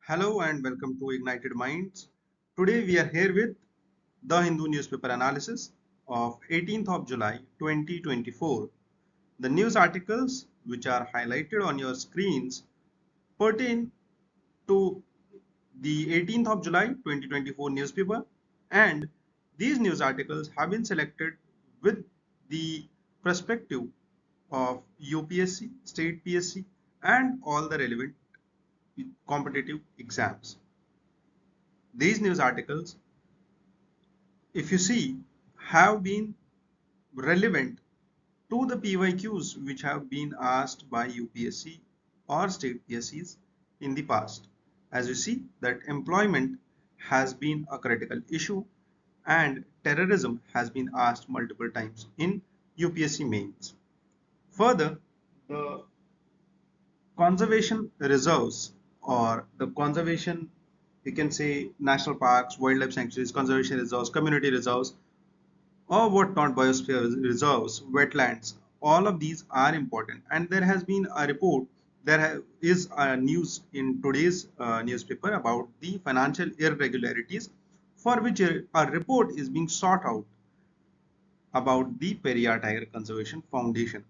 Hello and welcome to Ignited Minds. Today we are here with the Hindu newspaper analysis of 18th of July 2024. The news articles which are highlighted on your screens pertain to the 18th of July 2024 newspaper, and these news articles have been selected with the perspective of UPSC, state PSC and all the relevant competitive exams. These news articles, if you see, have been relevant to the PYQs which have been asked by UPSC or state PSCs in the past. As you see that employment has been a critical issue and terrorism has been asked multiple times in UPSC mains. Further, the conservation reserves or the conservation, you can say national parks, wildlife sanctuaries, conservation reserves, community reserves, or what not, biosphere reserves, wetlands, all of these are important. And there has been a report, is a news in today's newspaper about the financial irregularities for which a report is being sought out about the Periyar Tiger Conservation Foundation.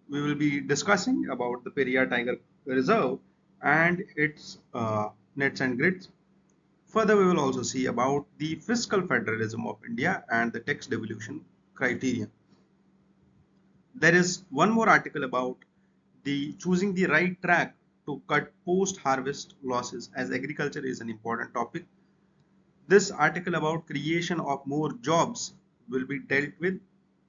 We will be discussing about the Periyar Tiger Reserve and its nets and grids. Further, we will also see about the fiscal federalism of India and the tax devolution criterion. There is one more article about the choosing the right track to cut post-harvest losses, as agriculture is an important topic. This article about creation of more jobs will be dealt with,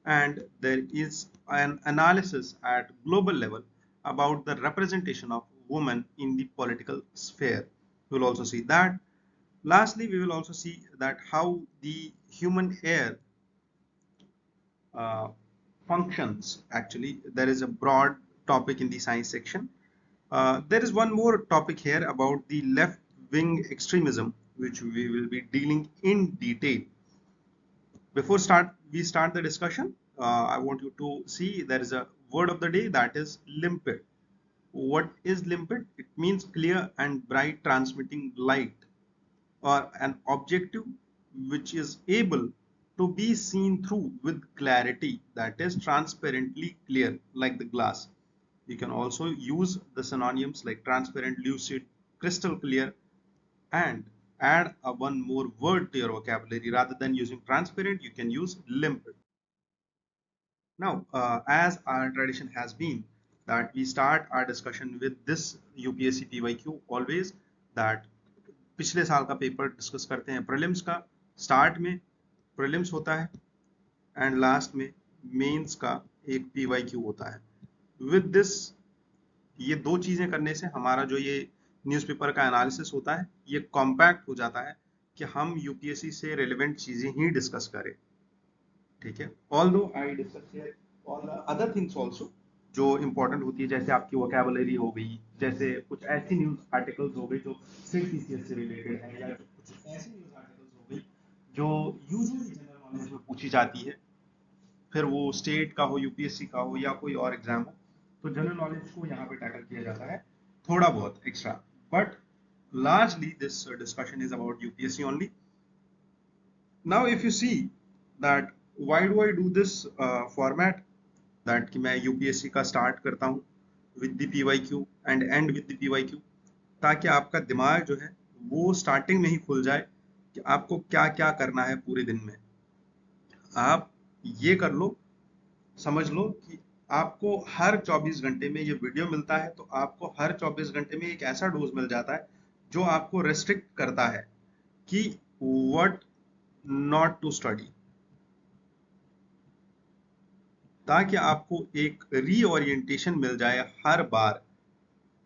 and there is an analysis at global level about the representation of women in the political sphere. We will also see that. Lastly, we will also see that how the human hair uh, functions. Actually, there is a broad topic in the science section. There is one more topic here about the left wing extremism, which we will be dealing in detail. Before we start the discussion, I want you to see there is a word of the day, that is limpid. What is limpid? It means clear and bright, transmitting light, or an objective which is able to be seen through with clarity, that is transparently clear like the glass. You can also use the synonyms like transparent, lucid, crystal clear, and add one more word to your vocabulary. Rather than using transparent, you can use limpid. Now, as our tradition has been that we start our discussion with this UPSC PYQ always, that पिछले साल का paper discuss करते हैं prelims का, start में prelims होता है and last में मेंस का एक PYQ होता है. विद दिस, ये दो चीजें करने से हमारा जो ये न्यूज़पेपर का एनालिसिस होता है ये कॉम्पैक्ट हो जाता है कि हम यूपीएससी से रिलेवेंट चीजें ही डिस्कस करें. ठीक है, although I discuss here all the other things also जो इंपॉर्टेंट होती है, जैसे आपकी वोकैबुलरी हो गई, जैसे कुछ ऐसी न्यूज आर्टिकल्स हो गई जो सिर्फ पीसीएस से रिलेटेड है, या कुछ ऐसी न्यूज आर्टिकल्स हो गई जो यूजुअली जनरल नॉलेज में पूछी जाती है, फिर वो स्टेट का हो, यूपीएससी का हो या कोई और एग्जाम हो, तो जनरल नॉलेज को यहाँ पे टैकल किया जाता है थोड़ा बहुत extra, but largely this discussion is about UPSC only. Now if you see that why do I do this format, that कि मैं यूपीएससी का स्टार्ट करता हूँ with the PYQ and and with the PYQ, ताकि आपका दिमाग जो है वो स्टार्टिंग में ही खुल जाए कि आपको क्या क्या करना है पूरे दिन में. आप ये कर लो, समझ लो कि आपको हर 24 घंटे में ये वीडियो मिलता है, तो आपको हर 24 घंटे में एक ऐसा डोज मिल जाता है जो आपको रेस्ट्रिक्ट करता है कि व्हाट नॉट टू स्टडी, ताकि आपको एक रीओरिएंटेशन मिल जाए हर बार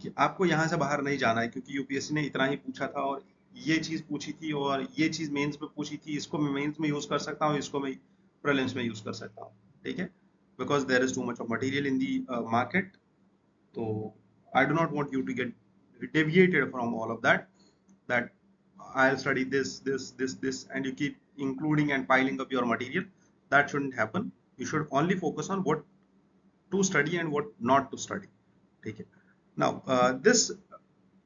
कि आपको यहां से बाहर नहीं जाना है, क्योंकि यूपीएससी ने इतना ही पूछा था और ये चीज पूछी थी और ये चीज मेंस में पूछी थी, इसको मैं मेंस में यूज कर सकता हूँ, इसको मैं प्रीलिम्स में यूज कर सकता हूँ. ठीक है, because there is too much of material in the market. So I do not want you to get deviated from all of that, that I'll study this and you keep including and piling up your material. That shouldn't happen. You should only focus on what to study and what not to study. Okay. Now this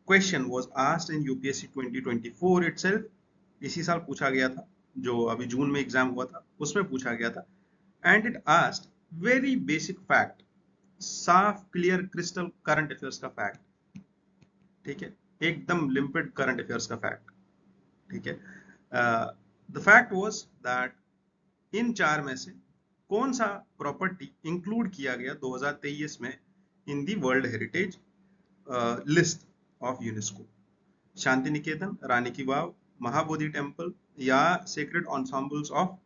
question was asked in UPSC 2024 itself, इसी साल पूछा गया था, जो अभी जून में exam हुआ था उसमें पूछा गया था। And it asked very basic fact, साफ क्लियर क्रिस्टल करंट अफेयर्स का फैक्ट, ठीक है, एकदम लिम्पिड करंट अफेयर्स का फैक्ट, ठीक है। The fact was that in चार में से कौन सा प्रॉपर्टी इंक्लूड किया गया 2023 में in the world heritage list of UNESCO? Shantiniketan, Rani की वाव, महाबोधि टेम्पल या सेक्रेड एन्सेम्बल्स ऑफ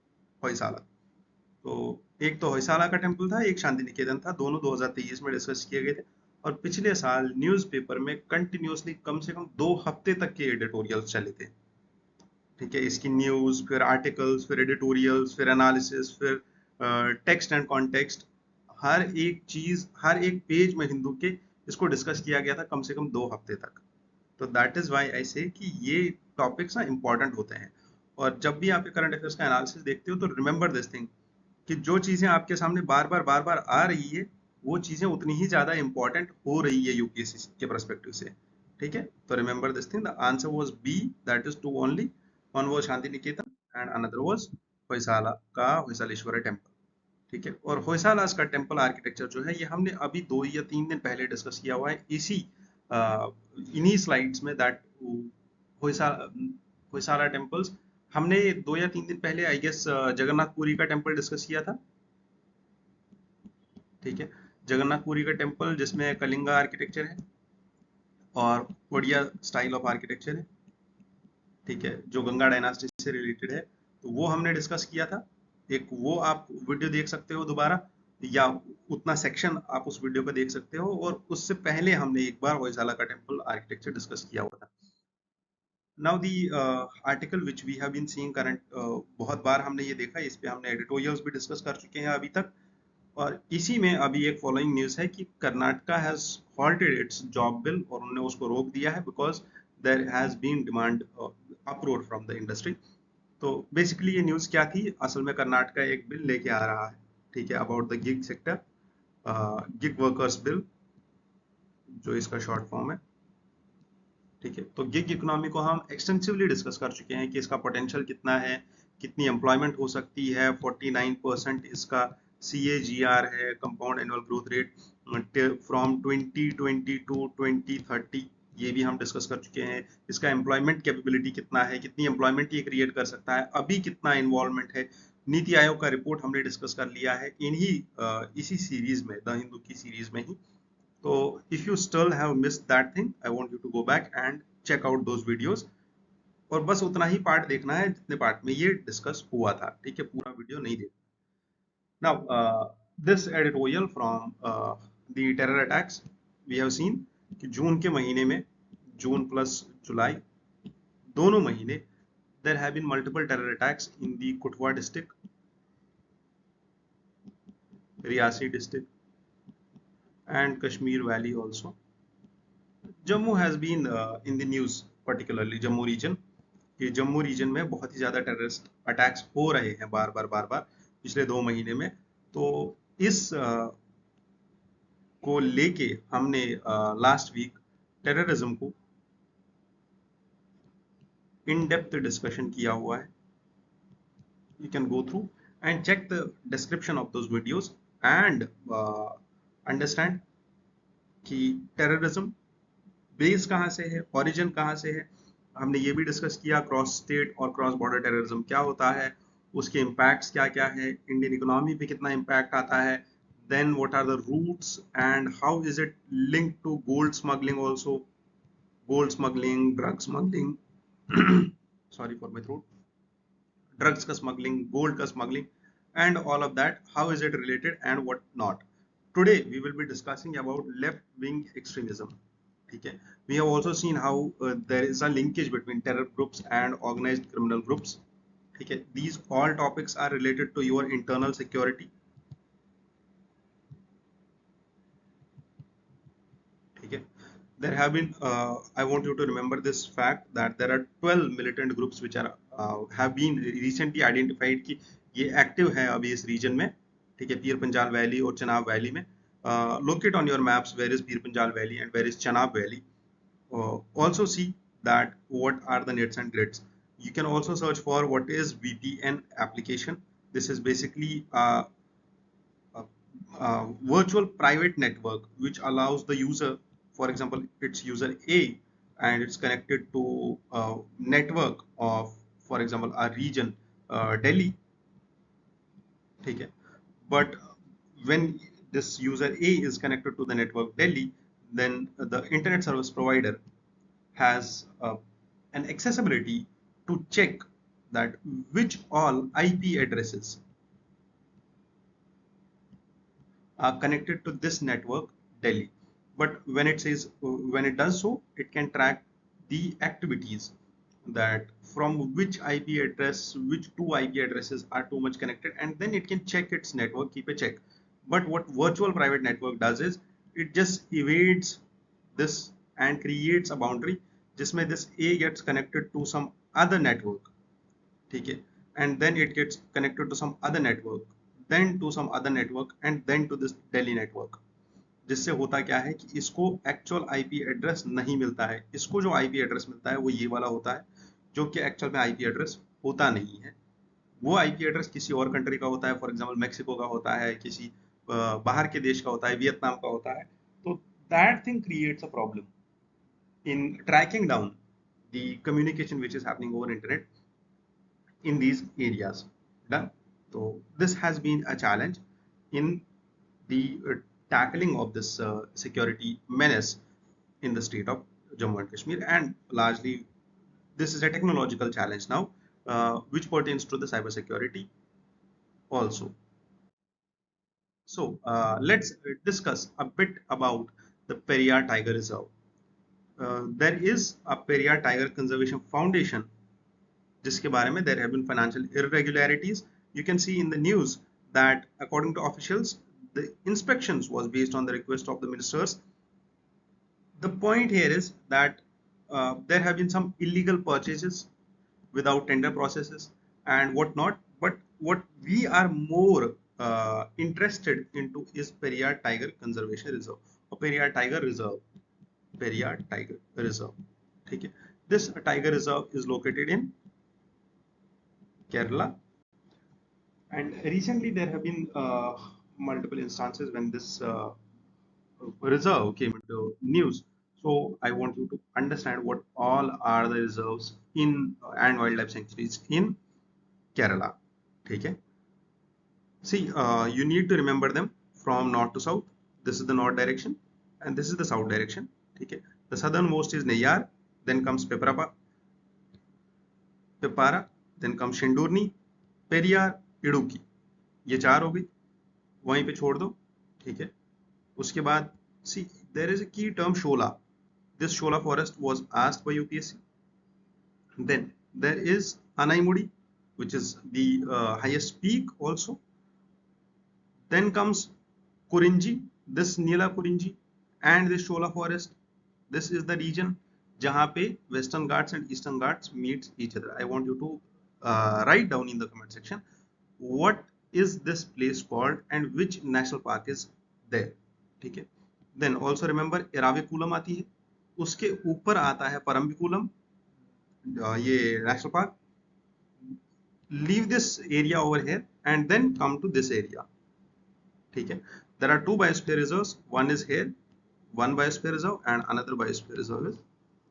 होयसाला। तो एक तो होयसाला का टेम्पल था, एक शांति निकेतन था, दोनों 2023 में डिस्कस किए गए थे। और पिछले साल न्यूज़पेपर में कंटिन्यूसली कम से कम 2 हफ्ते तक के एडिटोरियल्स चले थे, ठीक है। इसकी न्यूज़, फिर आर्टिकल्स, फिर एडिटोरियल्स, फिर एनालिसिस, फिर टेक्स्ट एंड कॉन्टेक्स्ट, हर एक चीज, हर एक पेज में हिंदू के इसको डिस्कस किया गया था कम से कम 2 हफ्ते तक। तो दैट इज वाई आई से कि ये टॉपिक्स ना इंपॉर्टेंट होते हैं। और जब भी आप करंट अफेयर्स का एनालिसिस देखते हो तो रिमेंबर दिस थिंग कि जो चीजें आपके सामने बार बार आ रही है, वो चीजें उतनी ही ज्यादा इंपॉर्टेंट हो रही है यूपीएससी के परस्पेक्टिव से, ठीक है। तो remember this thing, the answer was B, that is two only, one was Shanti Niketan and another was Hoysala का होयसालेश्वर टेम्पल, ठीक है। और होयसालास का टेम्पल आर्किटेक्चर जो है, ये हमने अभी 2 या 3 दिन पहले डिस्कस किया हुआ है इसी इन्हीं स्लाइड्स में, दैट होयसाला होयसाला टेम्पल्स हमने 2 या 3 दिन पहले आई गेस जगन्नाथपुरी का टेम्पल डिस्कस किया था, ठीक है। जगन्नाथपुरी का टेम्पल जिसमें कलिंगा आर्किटेक्चर है और ओडिया स्टाइल ऑफ आर्किटेक्चर है, ठीक है, जो गंगा डायनास्टी से रिलेटेड है, तो वो हमने डिस्कस किया था। एक वो आप वीडियो देख सकते हो दोबारा, या उतना सेक्शन आप उस वीडियो का देख सकते हो। और उससे पहले हमने एक बार होयसाला का टेम्पल आर्किटेक्चर डिस्कस किया हुआ था। Now the article which we have been seeing current, बहुत बार हमने ये देखा, इस पे हमने एडिटोरियल्स भी डिस्कस कर चुके हैं अभी तक। और इसी में अभी एक फॉलोइंग न्यूज है कि Karnataka has halted its job bill, और उन्होंने उसको रोक दिया है because there has been demand uproar from the industry. तो बेसिकली ये न्यूज़ क्या थी, असल में कर्नाटका एक बिल लेके आ रहा है, ठीक है, about the gig sector, gig workers bill, जो इसका शॉर्ट फॉर्म है, ठीक है। तो गिग इकोनॉमी को हम एक्सटेंसिवली डिस्कस कर चुके हैं कि इसका पोटेंशियल कितना है, कितनी एम्प्लॉयमेंट हो सकती है। 49% इसका CAGR है, compound annual growth rate, from 2020 to 2030, ये भी हम डिस्कस कर चुके हैं। इसका एम्प्लॉयमेंट कैपेबिलिटी कितना है, कितनी एम्प्लॉयमेंट ये क्रिएट कर सकता है, अभी कितना इन्वॉल्वमेंट है। नीति आयोग का रिपोर्ट हमने डिस्कस कर लिया है इन्हीं इसी सीरीज में, द हिंदू की सीरीज में ही। तो if you still have missed that thing, I want you to go back and check out those videos। और बस उतना ही पार्ट देखना है जितने पार्ट में ये डिस्कस हुआ था, ठीक है, पूरा वीडियो नहीं देखना। Now this editorial from the terror attacks, we have seen कि जून के महीने में, जून प्लस जुलाई दोनों महीने, there have been multiple terror attacks in the Kathua district, Reasi district and Kashmir Valley also. Jammu has been in the news, particularly Jammu region, कि Jammu reason में बहुत ही ज़्यादा टेररिस्ट अटैक्स हो रहे हैं बार बार पिछले 2 महीने में। तो इस को लेके हमने लास्ट वीक टेररिज्म को इन डेप्थ डिस्कशन किया हुआ है। You can go through and check the description of those videos and understand कि टेररिज्म बेस कहाँ से है, ओरिजिन कहाँ से है। हमने ये भी डिस्कस किया क्रॉस स्टेट और क्रॉस बॉर्डर टेररिज्म क्या होता है, उसके इम्पैक्ट्स क्या क्या है, इंडियन इकोनॉमी पे कितना इम्पैक्ट आता है, then what are the roots and how is it linked to gold smuggling also, gold smuggling, drug smuggling, sorry for my throat, drugs का स्मगलिंग, गोल्ड का smuggling, and all of that, how is it related and what not. Today we will be discussing about left wing extremism, ठीक है। We have also seen how there is a linkage between terror groups and organized criminal groups, ठीक है। These all topics are related to your internal security, ठीक है। There have been I want you to remember this fact that there are 12 militant groups which are have been recently identified कि ये active है अभी इस reason में, ठीक है, पीर पंजाल वैली और चनाब वैली में। Locate on your maps where is Pir Panjal valley and where is Chenab valley. also see that what are the nets and grids. You can also search for what is VPN application. This is basically a virtual private network which allows the user, for example, it's user A and it's connected to a network of, for example, a region Delhi. Okay. But when this user A is connected to the network Delhi, then the internet service provider has an accessibility to check that which all IP addresses are connected to this network Delhi. But when it says, when it does so, it can track the activities, that from which IP address, which two IP addresses are too much connected, and then it can check its network, keep a check. But what virtual private network does is it just evades this and creates a boundary जिसमें this A gets connected to some other network, ठीक है, and then it gets connected to some other network, then to some other network, and then to this Delhi network. जिससे होता क्या है कि इसको actual IP address नहीं मिलता है, इसको जो आईपी एड्रेस मिलता है वो ये वाला होता है, जो कि एक्चुअल में आईपी एड्रेस होता नहीं है। वो आईपी एड्रेस किसी और कंट्री का होता है, फॉर एग्जांपल मैक्सिको का होता है, किसी बाहर के देश का होता है, वियतनाम का होता है। तो that thing creates a problem in tracking down the communication which is happening over internet in these areas. Done. So this has been a challenge in the tackling of this security menace in the state of Jammu and Kashmir, and largely this is a technological challenge now, which pertains to the cyber security also. So let's discuss a bit about the Periyar Tiger Reserve. There is a Periyar Tiger Conservation Foundation जिसके बारे में there have been financial irregularities. You can see in the news that according to officials, the inspections was based on the request of the ministers. The point here is that there have been some illegal purchases without tender processes and whatnot. But what we are more interested into is Periyar Tiger Conservation Reserve or Periyar Tiger Reserve. Periyar Tiger Reserve. ठीक है. This tiger reserve is located in Kerala, and recently there have been multiple instances when this reserve came into news. So I want you to understand what all are the reserves in and wildlife sanctuaries in Kerala. Okay. See, you need to remember them from north to south. This is the north direction, and this is the south direction. Okay. The southernmost is Neyyar, then comes Pepara, then comes Shindurni, Periyar, Idukki. ये चार हो गई, वहीं पे छोड़ दो, ठीक है। उसके बाद सी there is a key term shola. This shola forest was asked by UPSC. Then there is Anamudi which is the highest peak also. Then comes Kurinji, this Nila Kurinji and this Shola forest. This is the region जहाँ पे Western Ghats and Eastern Ghats meets each other. I want you to write down in the comment section what is this place called and which national park is there. ठीक है. Then also remember Eraviculam आती है, उसके ऊपर आता है Parambiculam, ये national park. Leave this area over here and then come to this area. ठीक है. There are two biosphere reserves. One is here, one biosphere reserve, and another biosphere reserve is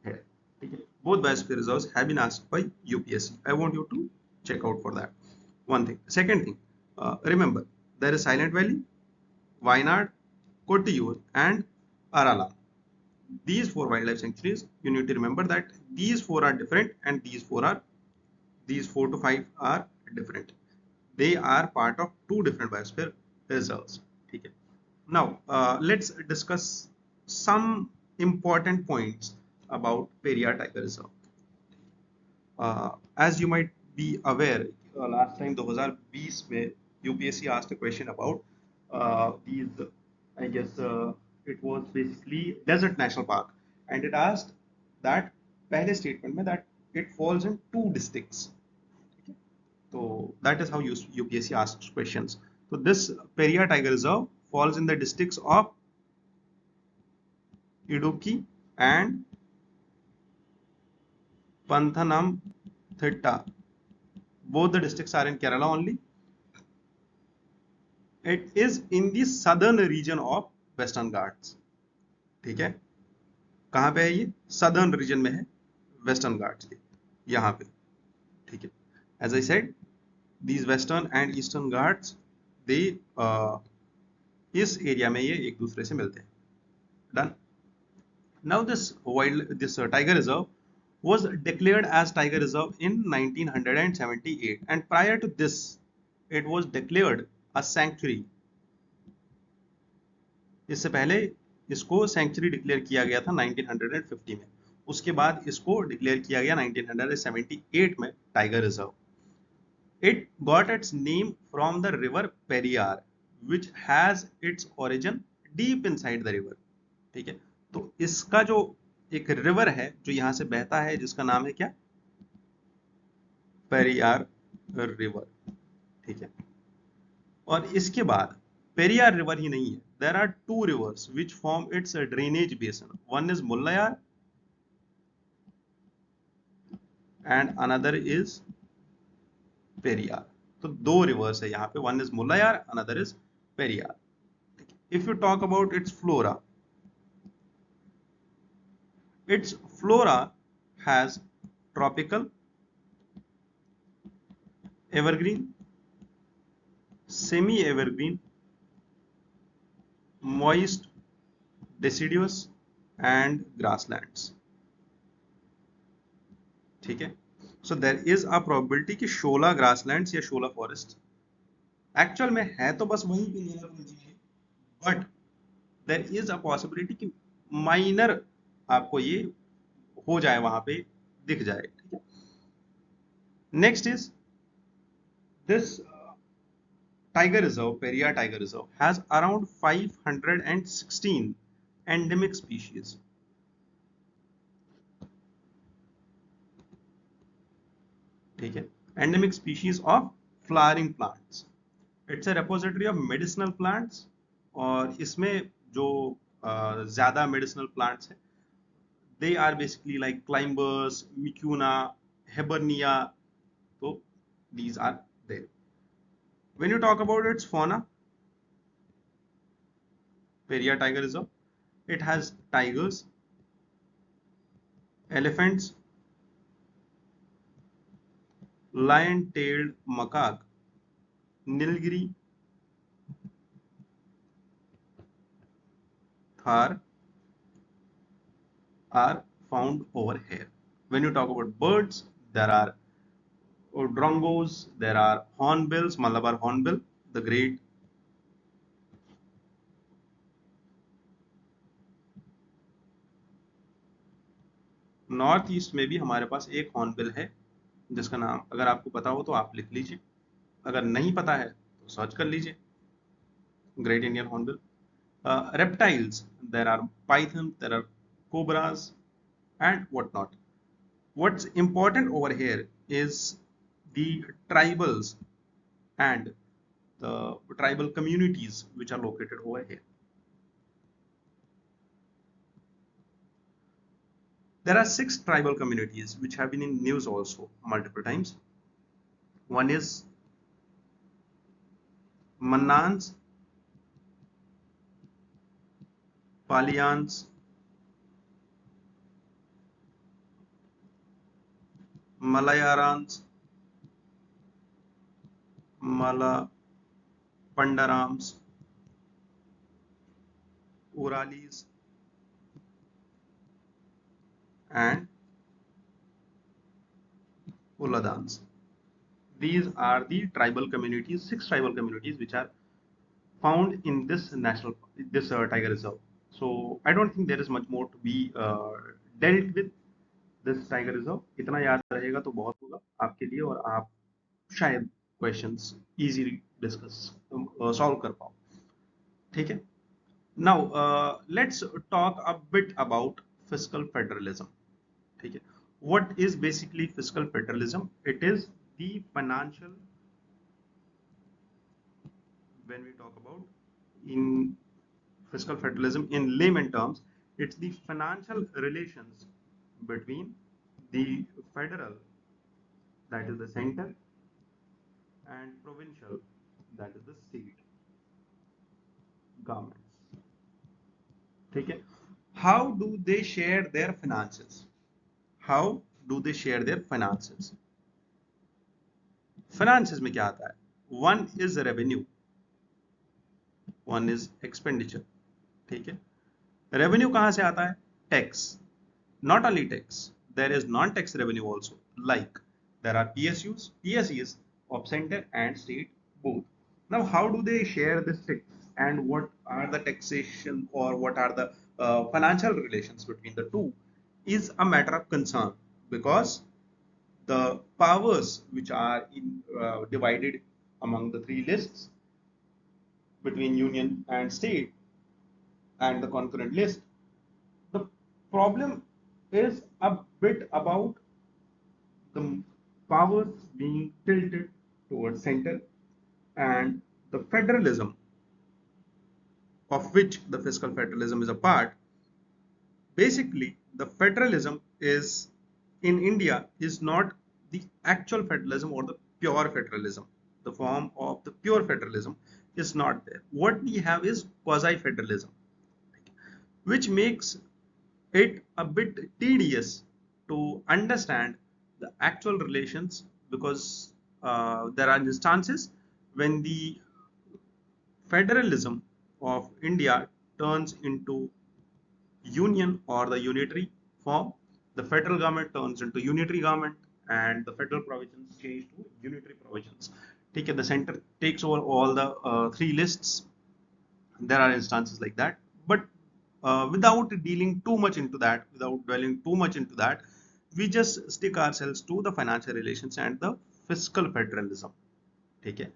here. ठीक है. Both biosphere reserves have been asked by UPSC. I want you to check out for that. One thing. Second thing, remember there is Silent Valley, Wayanad, Kottayur, and Aralam. These four wildlife sanctuaries. You need to remember that these four are different, and these 4 to 5 are different. They are part of two different biosphere reserves. Okay. Now let's discuss some important points about Periyar Tiger Reserve. As you might be aware, last time 2020 में UPSC asked a question about these, I guess it was basically Desert National Park, and it asked that पहले statement में that it falls in two districts. So that is how UPSC asks questions. So this Periyar Tiger Reserve falls in the districts of Idukki and Panthanam, Thitta. Both the districts are in Kerala only. It is in the southern region of Western Ghats. ठीक है, कहाँ पे है ये? Southern reason में है, western Ghats के यहाँ पे. ठीक है, as I said these western and eastern ghats they इस एरिया में ये एक दूसरे से मिलते हैं. Done. Now this tiger reserve was declared as tiger reserve in 1978 and prior to this it was declared a sanctuary. इससे पहले इसको सेंचुरी डिक्लेयर किया गया था 1950 में. उसके बाद इसको डिक्लेयर किया गया 1978 में tiger reserve. It got its name from the river Periyar which has its origin deep inside the river. ठीक है, तो इसका जो एक रिवर है जो यहां से बहता है जिसका नाम है क्या? पेरियार रिवर. ठीक है, और इसके बाद पेरियार रिवर ही नहीं है, there are two rivers which form its drainage basin. One is Mullayar and another is Periyar. तो दो rivers है यहाँ पे, one is Mullayar, another is Periyar. If you talk about its flora has tropical, evergreen, semi-evergreen, moist, deciduous and grasslands. ठीक है, सो there is a probability कि शोला grasslands या शोला forest actual में है तो बस वहीं पे नीलाकुंजी है, but there is a possibility कि माइनर आपको ये हो जाए, वहां पे दिख जाए. ठीक है, next is this tiger reserve, Periyar tiger reserve has around 516 endemic species. ठीक है, endemic species of flowering plants. It's a repository of medicinal plants, और इसमें जो ज्यादा मेडिसिनल प्लांट्स हैं they are basically like climbers, mucuna, hebernia. तो these are there. When you talk about its fauna, Periyar Tiger Reserve, it has tigers, elephants, lion-tailed macaque, nilgiri, thar are found over here. When you talk about birds, there are drongos, there are hornbills, Malabar hornbill, the great. North east में भी हमारे पास एक hornbill है जिसका नाम अगर आपको पता हो तो आप लिख लीजिए, अगर नहीं पता है तो सर्च कर लीजिए. Great Indian hornbill. reptiles, there are python, there are cobras and whatnot. What's important over here is the tribals and the tribal communities which are located over here. There are 6 tribal communities which have been in news also multiple times. One is Mannans, Paliyans, Malayarans, Malapandarams, Uralis and Uladans. These are the tribal communities, 6 tribal communities which are found in this tiger reserve. So I don't think there is much more to be dealt with this tiger reserve. इतना याद रहेगा तो बहुत होगा आपके लिए और आप शायद क्वेश्चंस इजीली डिस्कस सॉल्व कर पाओ. ठीक है, now let's talk a bit about fiscal federalism. ठीक है, what is basically fiscal federalism? It is the financial, when we talk about in fiscal federalism in layman terms, it's the financial relations between the federal, that is the center, and provincial, that is the state governments. ठीक है? How do they share their finances? How do they share their finances? Finances में क्या आता है? One is revenue, one is expenditure. ठीक है? Revenue कहाँ से आता है? Tax. Not only tax, there is non-tax revenue also. Like there are PSUs, PSEs of center and state both. Now, how do they share this tax, and what are the taxation, or what are the financial relations between the two, is a matter of concern, because the powers which are divided among the three lists between union and state and the concurrent list, the problem is a bit about the powers being tilted towards center, and the federalism, of which the fiscal federalism is a part. Basically, the federalism is in India is not the actual federalism or the pure federalism. The form of the pure federalism is not there. What we have is quasi federalism, which makes it a bit tedious to understand the actual relations, because there are instances when the federalism of India turns into union or the unitary form, the federal government turns into unitary government, and the federal provisions change to unitary provisions. Take it, the center takes over all the three lists. There are instances like that, but without dealing too much into that, without dwelling too much into that, we just stick ourselves to the financial relations and the fiscal federalism. Okay.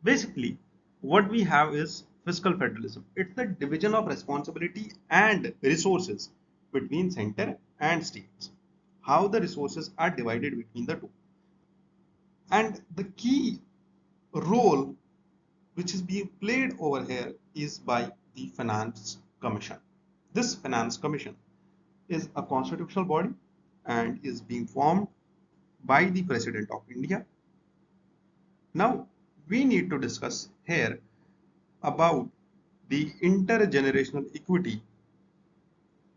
Basically, what we have is fiscal federalism. It's the division of responsibility and resources between center and states. How the resources are divided between the two. And the key role which is being played over here is by the Finance Commission. This Finance Commission is a constitutional body and is being formed by the President of India. Now, we need to discuss here about the intergenerational equity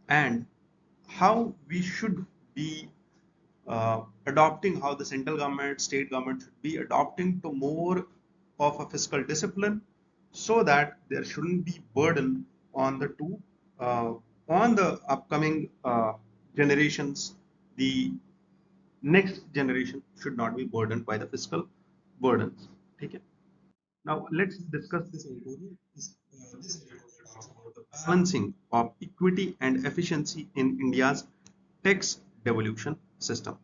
and how we should be adopting, how the central government, state government should be adopting to more of a fiscal discipline, so that there shouldn't be burden on the two, on the upcoming generations. The next generation should not be burdened by the fiscal burdens. Okay. Now let's discuss this editorial. This editorial talks about the balancing of equity and efficiency in India's tax devolution system.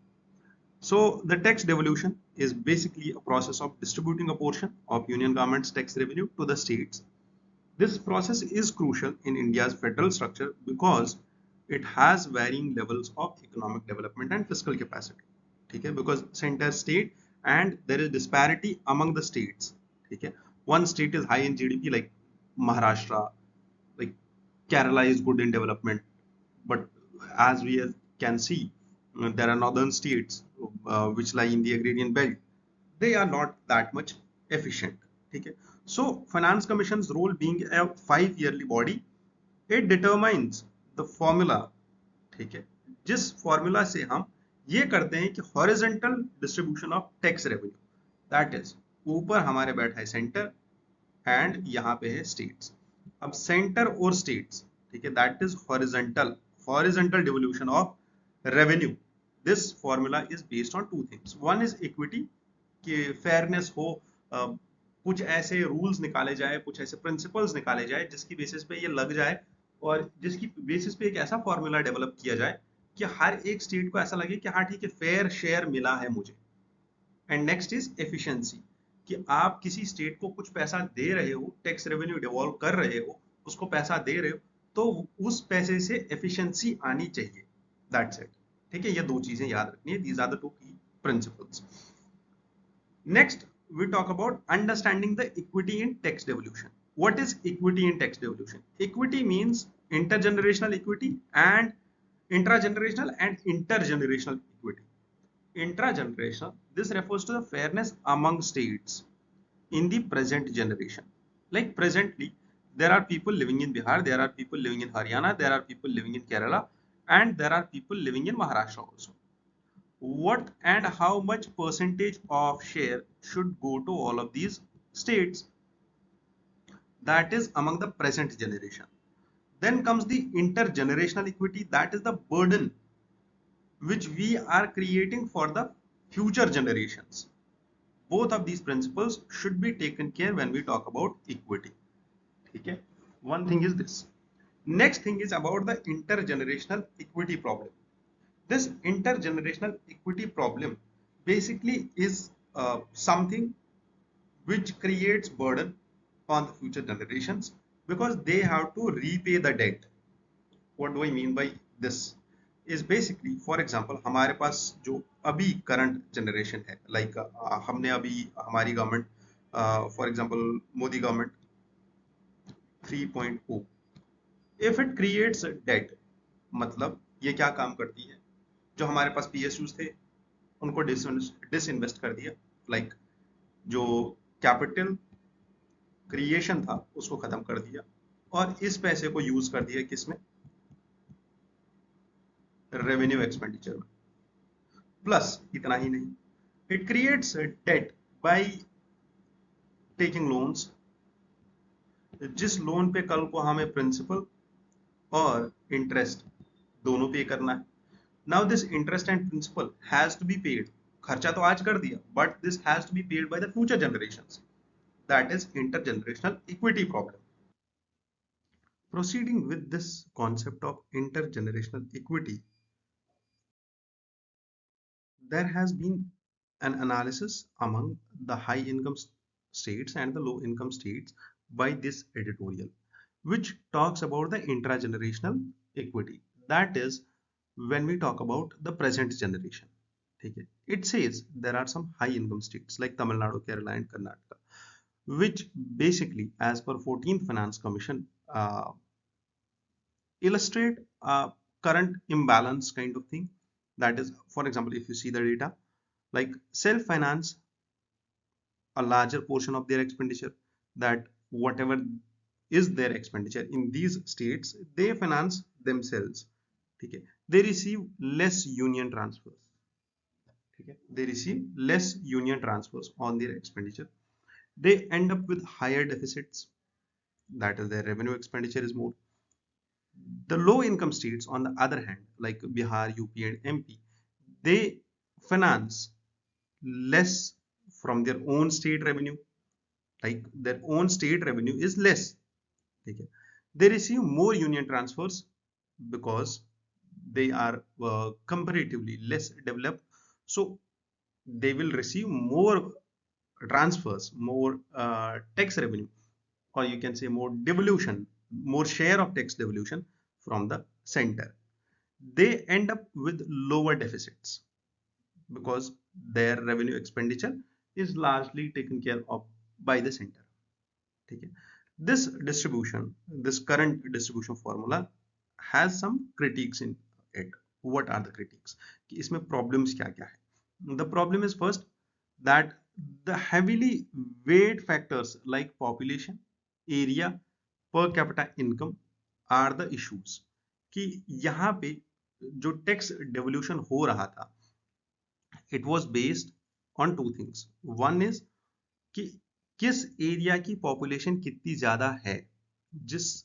So the tax devolution is basically a process of distributing a portion of union government's tax revenue to the states. This process is crucial in India's federal structure because it has varying levels of economic development and fiscal capacity. Okay, because center, state, and there is disparity among the states. Okay, one state is high in GDP like Maharashtra, like Kerala is good in development, but as we can see, there are northern states which lie in the agrarian belt. They are not that much efficient. Okay, so Finance Commission's role being a 5-yearly body, it determines the formula. ठीक है, जिस formula से हम ये करते हैं कि horizontal distribution of tax revenue, that is ऊपर हमारे बैठा है सेंटर एंड यहाँ पे है स्टेट्स. अब सेंटर और स्टेट्स, ठीक है, that is horizontal devolution of revenue. This formula is based on two things. One is equity, कि फेयरनेस हो, कुछ ऐसे रूल्स निकाले जाए, कुछ ऐसे प्रिंसिपल्स निकाले जाए जिसकी बेसिस पे ये लग जाए, और जिसकी बेसिस पे एक ऐसा फॉर्मूला डेवलप किया जाए कि हर एक स्टेट को ऐसा लगे कि हाँ ठीक है, फेयर शेयर मिला है मुझे. एंड नेक्स्ट इज एफिशिएंसी, कि आप किसी स्टेट को कुछ पैसा दे रहे हो, टैक्स रेवेन्यू डिवॉल्व कर रहे हो, उसको पैसा दे रहे हो, तो उस पैसे से एफिशिएंसी आनी चाहिए. That's it. ठीक है, ये दो चीजें याद रखनी है. दीज आर द टू की principles. Next, we talk about understanding the equity in tax devolution. What is equity in tax devolution? Equity means intergenerational equity and Intragenerational and intergenerational equity. Intragenerational, this refers to the fairness among states in the present generation. Like presently, there are people living in Bihar, there are people living in Haryana, there are people living in Kerala, and there are people living in Maharashtra also. What and how much percentage of share should go to all of these states? That is among the present generation. Then comes the intergenerational equity, that is the burden which we are creating for the future generations. Both of these principles should be taken care when we talk about equity. Okay? One thing is this. Next thing is about the intergenerational equity problem. This intergenerational equity problem basically is something which creates burden on the future generations because they have to repay the debt. What do I mean by this? Is basically, for example, हमारे पास जो अभी current generation है, like हमने अभी हमारी government, for example Modi government 3.0, if it creates a debt, मतलब ये क्या काम करती है? जो हमारे पास PSUs थे उनको डिसइन्वेस्ट कर दिया, लाइक जो कैपिटल क्रिएशन था उसको खत्म कर दिया और इस पैसे को यूज कर दिया किसमें? रेवेन्यू एक्सपेंडिचर में. प्लस इतना ही नहीं, it creates debt by taking loans, जिस लोन पे कल को हमें प्रिंसिपल और इंटरेस्ट दोनों पे करना है. Now this interest and principal has to be paid. खर्चा तो आज कर दिया but this has to be paid by the future generations. That is intergenerational equity problem. Proceeding with this concept of intergenerational equity, there has been an analysis among the high income states and the low income states by this editorial, which talks about the intragenerational equity. That is, when we talk about the present generation. Okay. It says there are some high income states like Tamil Nadu, Kerala, and Karnataka, which basically, as per 14th Finance Commission, illustrate a current imbalance kind of thing. That is, for example, if you see the data, like self-finance a larger portion of their expenditure, that whatever is their expenditure in these states, they finance themselves. Okay. They receive less union transfers. Okay. They receive less union transfers on their expenditure. They end up with higher deficits. That is, their revenue expenditure is more. The low income states, on the other hand, like Bihar, UP, and MP, they finance less from their own state revenue, like their own state revenue is less. Okay. They receive more union transfers because they are comparatively less developed, so they will receive more transfers, more tax revenue, or you can say more devolution, more share of tax devolution from the center. They end up with lower deficits because their revenue expenditure is largely taken care of by the center. Okay. This distribution, this current distribution formula has some critiques in it. What are the critiques? इसमें problems क्या क्या है? The problem is first that the heavily weighed factors like population, area, per capita income are the issues. कि यहाँ पे जो tax devolution हो रहा था, it was based on two things. One is कि किस एरिया की पॉपुलेशन कितनी ज्यादा है. जिस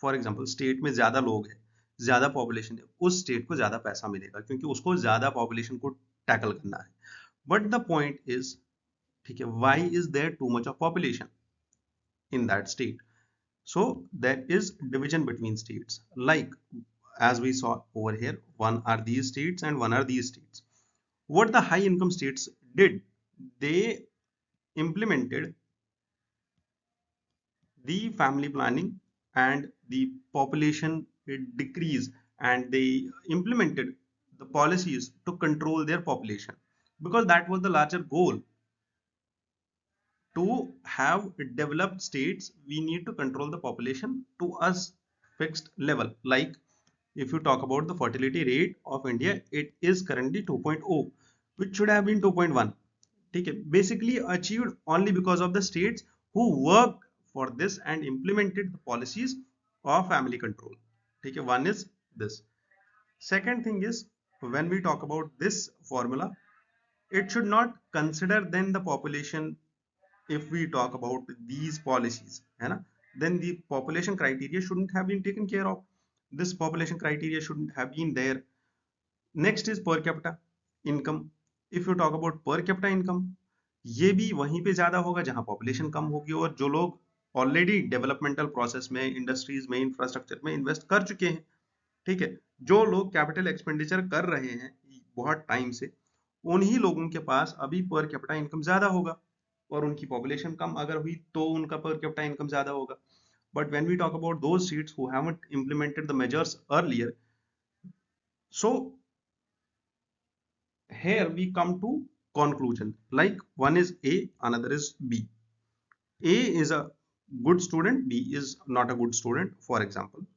फॉर एग्जांपल स्टेट में ज्यादा लोग हैं, ज्यादा पॉपुलेशन है, उस स्टेट को ज्यादा पैसा मिलेगा क्योंकि उसको ज्यादा पॉपुलेशन को टैकल करना है. बट द पॉइंट इज, ठीक है, why is there too much of population in that state? So there is division between states, like as we saw over here, one are these states and one are these states. What the high income states did, they implemented the family planning and the population decrease, and they implemented the policies to control their population because that was the larger goal. To have developed states, we need to control the population to a fixed level. Like if you talk about the fertility rate of India, it is currently 2.0, which should have been 2.1. ठीक है, basically achieved only because of the states who worked for this and implemented the policies of family control. ठीक है, one is this. Second thing is, when we talk about this formula, it should not consider then the population. If we talk about these policies, है ना, then the population criteria shouldn't have been taken care of. This population criteria shouldn't have been there. Next is per capita income. If you talk about per capita income, ये भी वहीं पे ज्यादा होगा जहां population कम होगी और जो लोग ऑलरेडी डेवलपमेंटल प्रोसेस में, इंडस्ट्रीज में, इंफ्रास्ट्रक्चर में इन्वेस्ट कर चुके हैं, ठीक है, जो लोग कैपिटल एक्सपेंडिचर कर रहे हैं बहुत टाइम से, उन्हीं लोगों के पास अभी पर कैपिटा इनकम ज्यादा होगा, और उनकी पॉपुलेशन कम अगर हुई तो उनका पर कैपिटा इनकम ज्यादा होगा. But when we talk about those states who haven't implemented the measures earlier, so here we come to conclusion, like one is A, another is B. A is a good student, B is not a good student. For example,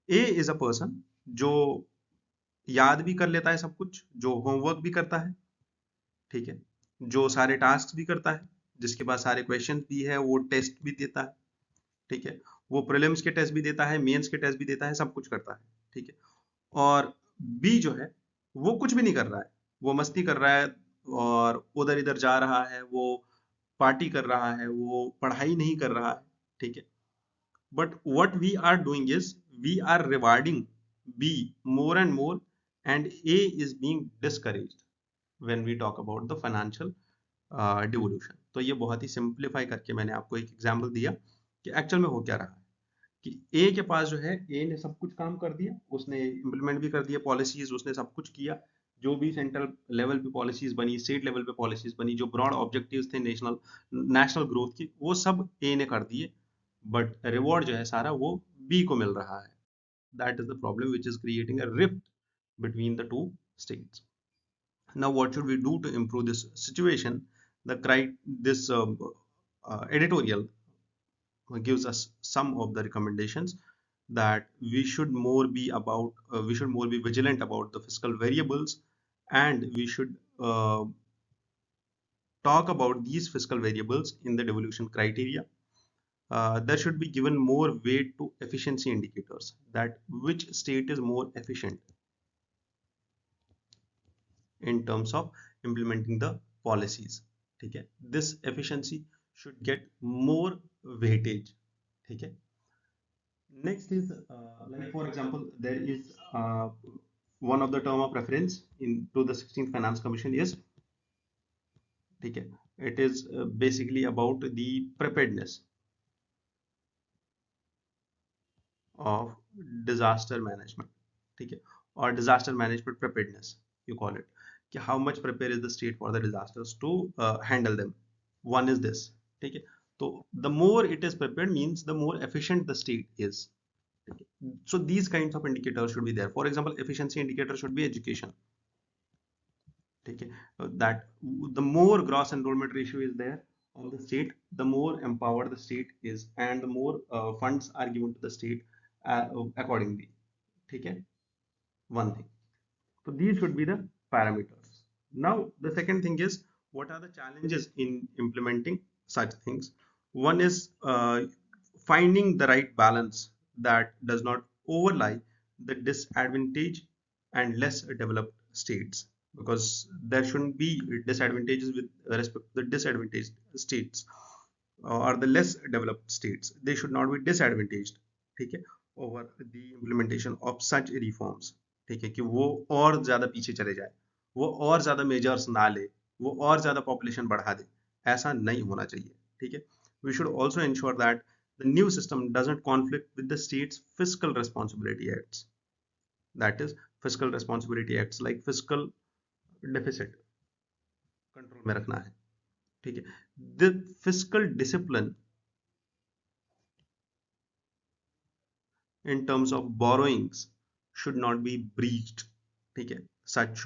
A is a person जो याद भी कर लेता है सब कुछ, जो homework भी करता है, ठीक है, जो सारे टास्क भी करता है, जिसके पास सारे क्वेश्चन भी है, वो टेस्ट भी देता है, ठीक है, वो प्रीलिम्स के टेस्ट भी देता है, मेंस के टेस्ट भी देता है, सब कुछ करता है, ठीक है. और बी जो है वो कुछ भी नहीं कर रहा है, वो मस्ती कर रहा है और उधर इधर जा रहा है, वो पार्टी कर रहा है, वो पढ़ाई नहीं कर रहा है, ठीक है. But what we are doing is we are rewarding B more and more, and A is being discouraged when we talk about the financial devolution. तो ये बहुत ही सिंप्लीफाई करके मैंने आपको एक एग्जांपल दिया कि एक्चुअल में हो क्या रहा है, कि ए के पास जो है, ए ने सब कुछ काम कर दिया, उसने इम्प्लीमेंट भी कर दिया पॉलिसीज, उसने सब कुछ किया, जो भी सेंट्रल लेवल पे पॉलिसीज बनी, स्टेट लेवल पे पॉलिसीज बनी, जो ब्रॉड ऑब्जेक्टिव्स थे नेशनल नेशनल ग्रोथ की, वो सब ए ने कर दिए, बट रिवॉर्ड जो है सारा वो बी को मिल रहा है. That is the problem which is creating a rift between the two states. Now, what should we do to improve this situation? This editorial gives us some of the recommendations, that we should more be vigilant about the fiscal variables, and we should talk about these fiscal variables in the devolution criteria. There should be given more weight to efficiency indicators, that which state is more efficient in terms of implementing the policies, ठीक है. This efficiency should get more weightage, ठीक है. Next is like for example, there is one of the term of reference into the 16th Finance Commission is, ठीक है, it is basically about the preparedness of disaster management, ठीक है, or disaster management preparedness you call it, कि how much prepared is the state for the disasters to handle them. One is this, ठीक है. तो the more it is prepared means the more efficient the state is. Okay. So these kinds of indicators should be there. For example, efficiency indicator should be education. Okay. That the more gross enrollment ratio is there on the state, the more empowered the state is, and the more funds are given to the state accordingly. Okay. One thing. So these should be the parameters. Now the second thing is, what are the challenges in implementing such things? One is finding the right balance that does not overlie the disadvantage and less developed states, because there shouldn't be disadvantages with respect to the disadvantaged states or the less developed states. They should not be disadvantaged, ठीक है, over the implementation of such reforms, ठीक है, कि वो और ज्यादा पीछे चले जाए, वो और ज्यादा मेजर्स ना ले, वो और ज्यादा पॉपुलेशन बढ़ा दे, ऐसा नहीं होना चाहिए, ठीक है. We should also ensure that the new system doesn't conflict with the state's fiscal responsibility acts. That is, fiscal responsibility acts like fiscal deficit control में रखना है, ठीक है. The fiscal discipline in terms of borrowings should not be breached, ठीक है. Such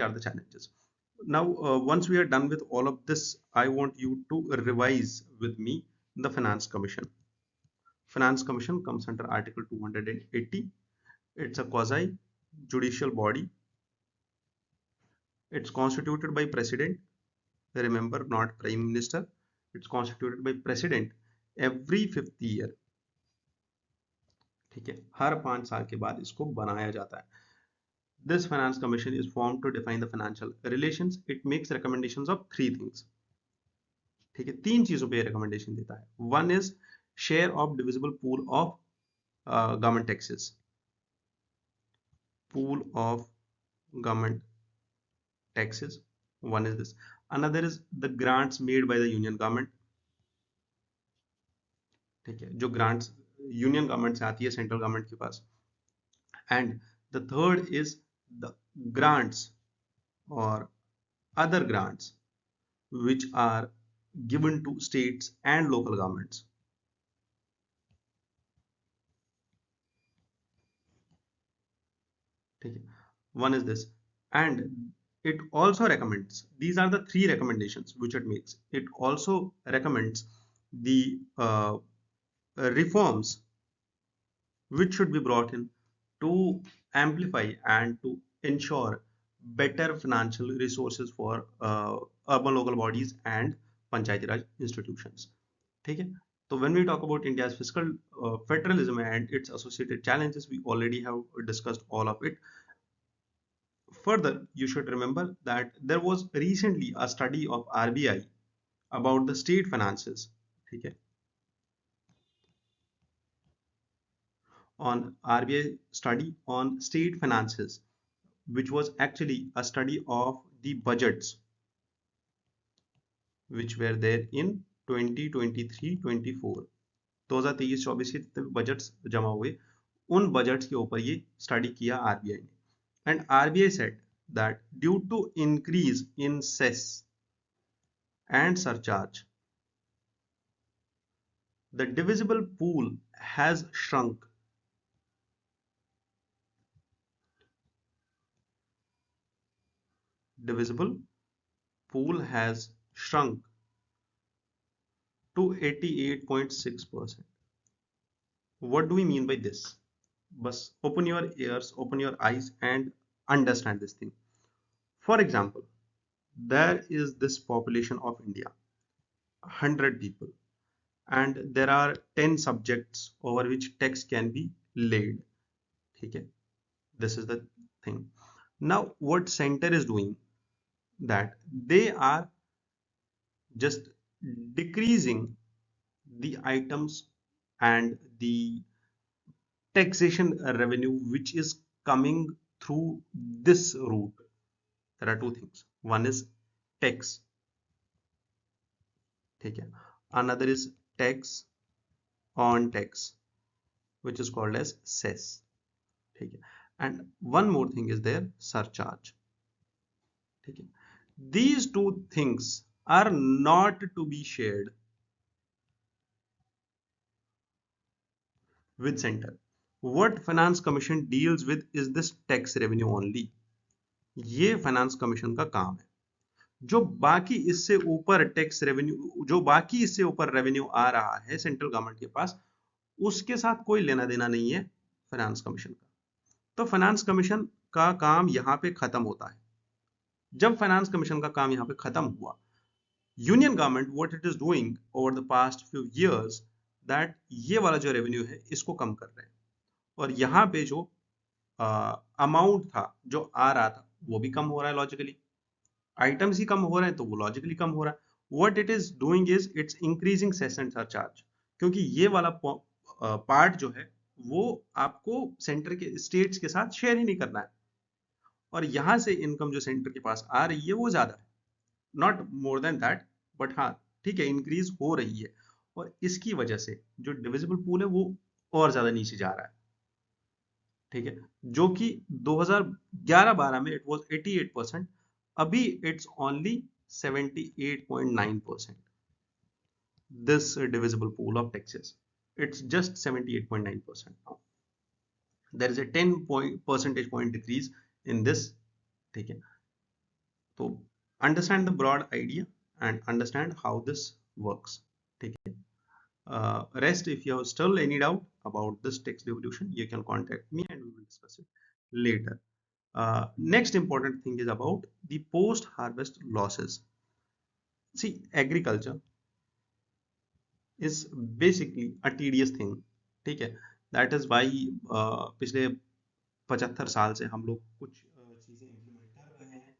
are the challenges. Now once we are done with all of this, I want you to revise with me the Finance Commission. Finance Commission comes under Article 280. It's a quasi judicial body. It's constituted by president. Remember, not prime minister. It's constituted by president every 5th year. ठीक है, हर 5 साल के बाद इसको बनाया जाता है. This finance commission is formed to define the financial relations. It makes recommendations of 3 things. ठीक है, 3 चीजों पे रिकमेंडेशन देता है. One is share of divisible pool of government taxes. Pool of government taxes. One is this. Another is the grants made by the union government. ठीक है, जो grants union government से आती है सेंट्रल गवर्नमेंट के पास. And the third is the grants or other grants which are given to states and local governments. ठीक है, one is this. And it also recommends, these are the 3 recommendations which it makes. It also recommends the reforms which should be brought in to amplify and to ensure better financial resources for urban local bodies and panchayati raj institutions. ठीक है, so when we talk about India's fiscal federalism and its associated challenges, we already have discussed all of it. Further, you should remember that there was recently a study of RBI about the state finances. ठीक है, on RBI study on state finances, which was actually a study of the budgets which were there in 2023-24. 2023-24 के जितने budgets जमा हुए, उन budgets के ऊपर ये स्टडी किया आरबीआई ने. And RBI said that due to increase in cess and surcharge, the divisible pool has shrunk. Divisible pool has shrunk to 88.6%. What do we mean by this? Bus open your ears, open your eyes and understand this thing. For example, there is this population of India, 100 people, and there are 10 subjects over which tax can be laid. Okay, this is the thing. Now what center is doing, that they are just decreasing the items and the taxation revenue which is coming through this route. There are 2 things. One is tax. ठीक है, another is tax on tax, which is called as cess. ठीक है, and one more thing is there, surcharge. ठीक है, these 2 things are not to be shared with center. What finance commission deals with is this tax revenue only. ये finance commission का काम है. जो बाकी इससे ऊपर टैक्स रेवेन्यू, जो बाकी इससे ऊपर रेवेन्यू आ रहा है सेंट्रल गवर्नमेंट के पास, उसके साथ कोई लेना देना नहीं है फाइनेंस कमीशन का. तो फाइनेंस कमीशन का काम यहाँ पे खत्म होता है. जब फाइनेंस कमीशन का काम यहाँ पे खत्म हुआ, union government what it is doing over the past few years, that ये वाला जो रेवेन्यू है इसको कम कर रहे हैं. और यहाँ पे जो अमाउंट था जो आ रहा था वो भी कम हो रहा है. लॉजिकली आइटम्स ही कम हो रहे हैं तो वो लॉजिकली कम हो रहा है. What it is doing is it's increasing cess and surcharge, क्योंकि ये वाला पार्ट जो है वो आपको सेंटर के स्टेट्स के साथ शेयर ही नहीं करना है. और यहां से इनकम जो सेंटर के पास आ रही है वो ज्यादा है, not more than that, but हाँ ठीक है इंक्रीज हो रही है. और इसकी वजह से जो डिविजिबल पूल है वो और ज्यादा नीचे जा रहा है. ठीक है, जो कि 2011-12 में इट वाज 88%, अभी it's only 78.9%. this divisible pool of taxes, it's just 78.9% now. There is a 10 percentage point decrease in this. ठीक है, तो understand the broad idea and understand how this works. ठीक है, Rest, if you have still any doubt about this text devolution, you can contact me and we will discuss it later. Next important thing is about the post-harvest losses. See, agriculture is basically a tedious thing. ठीक है, that is why पिछले 75 साल से हम लोग कुछ चीजें implement कर रहे हैं,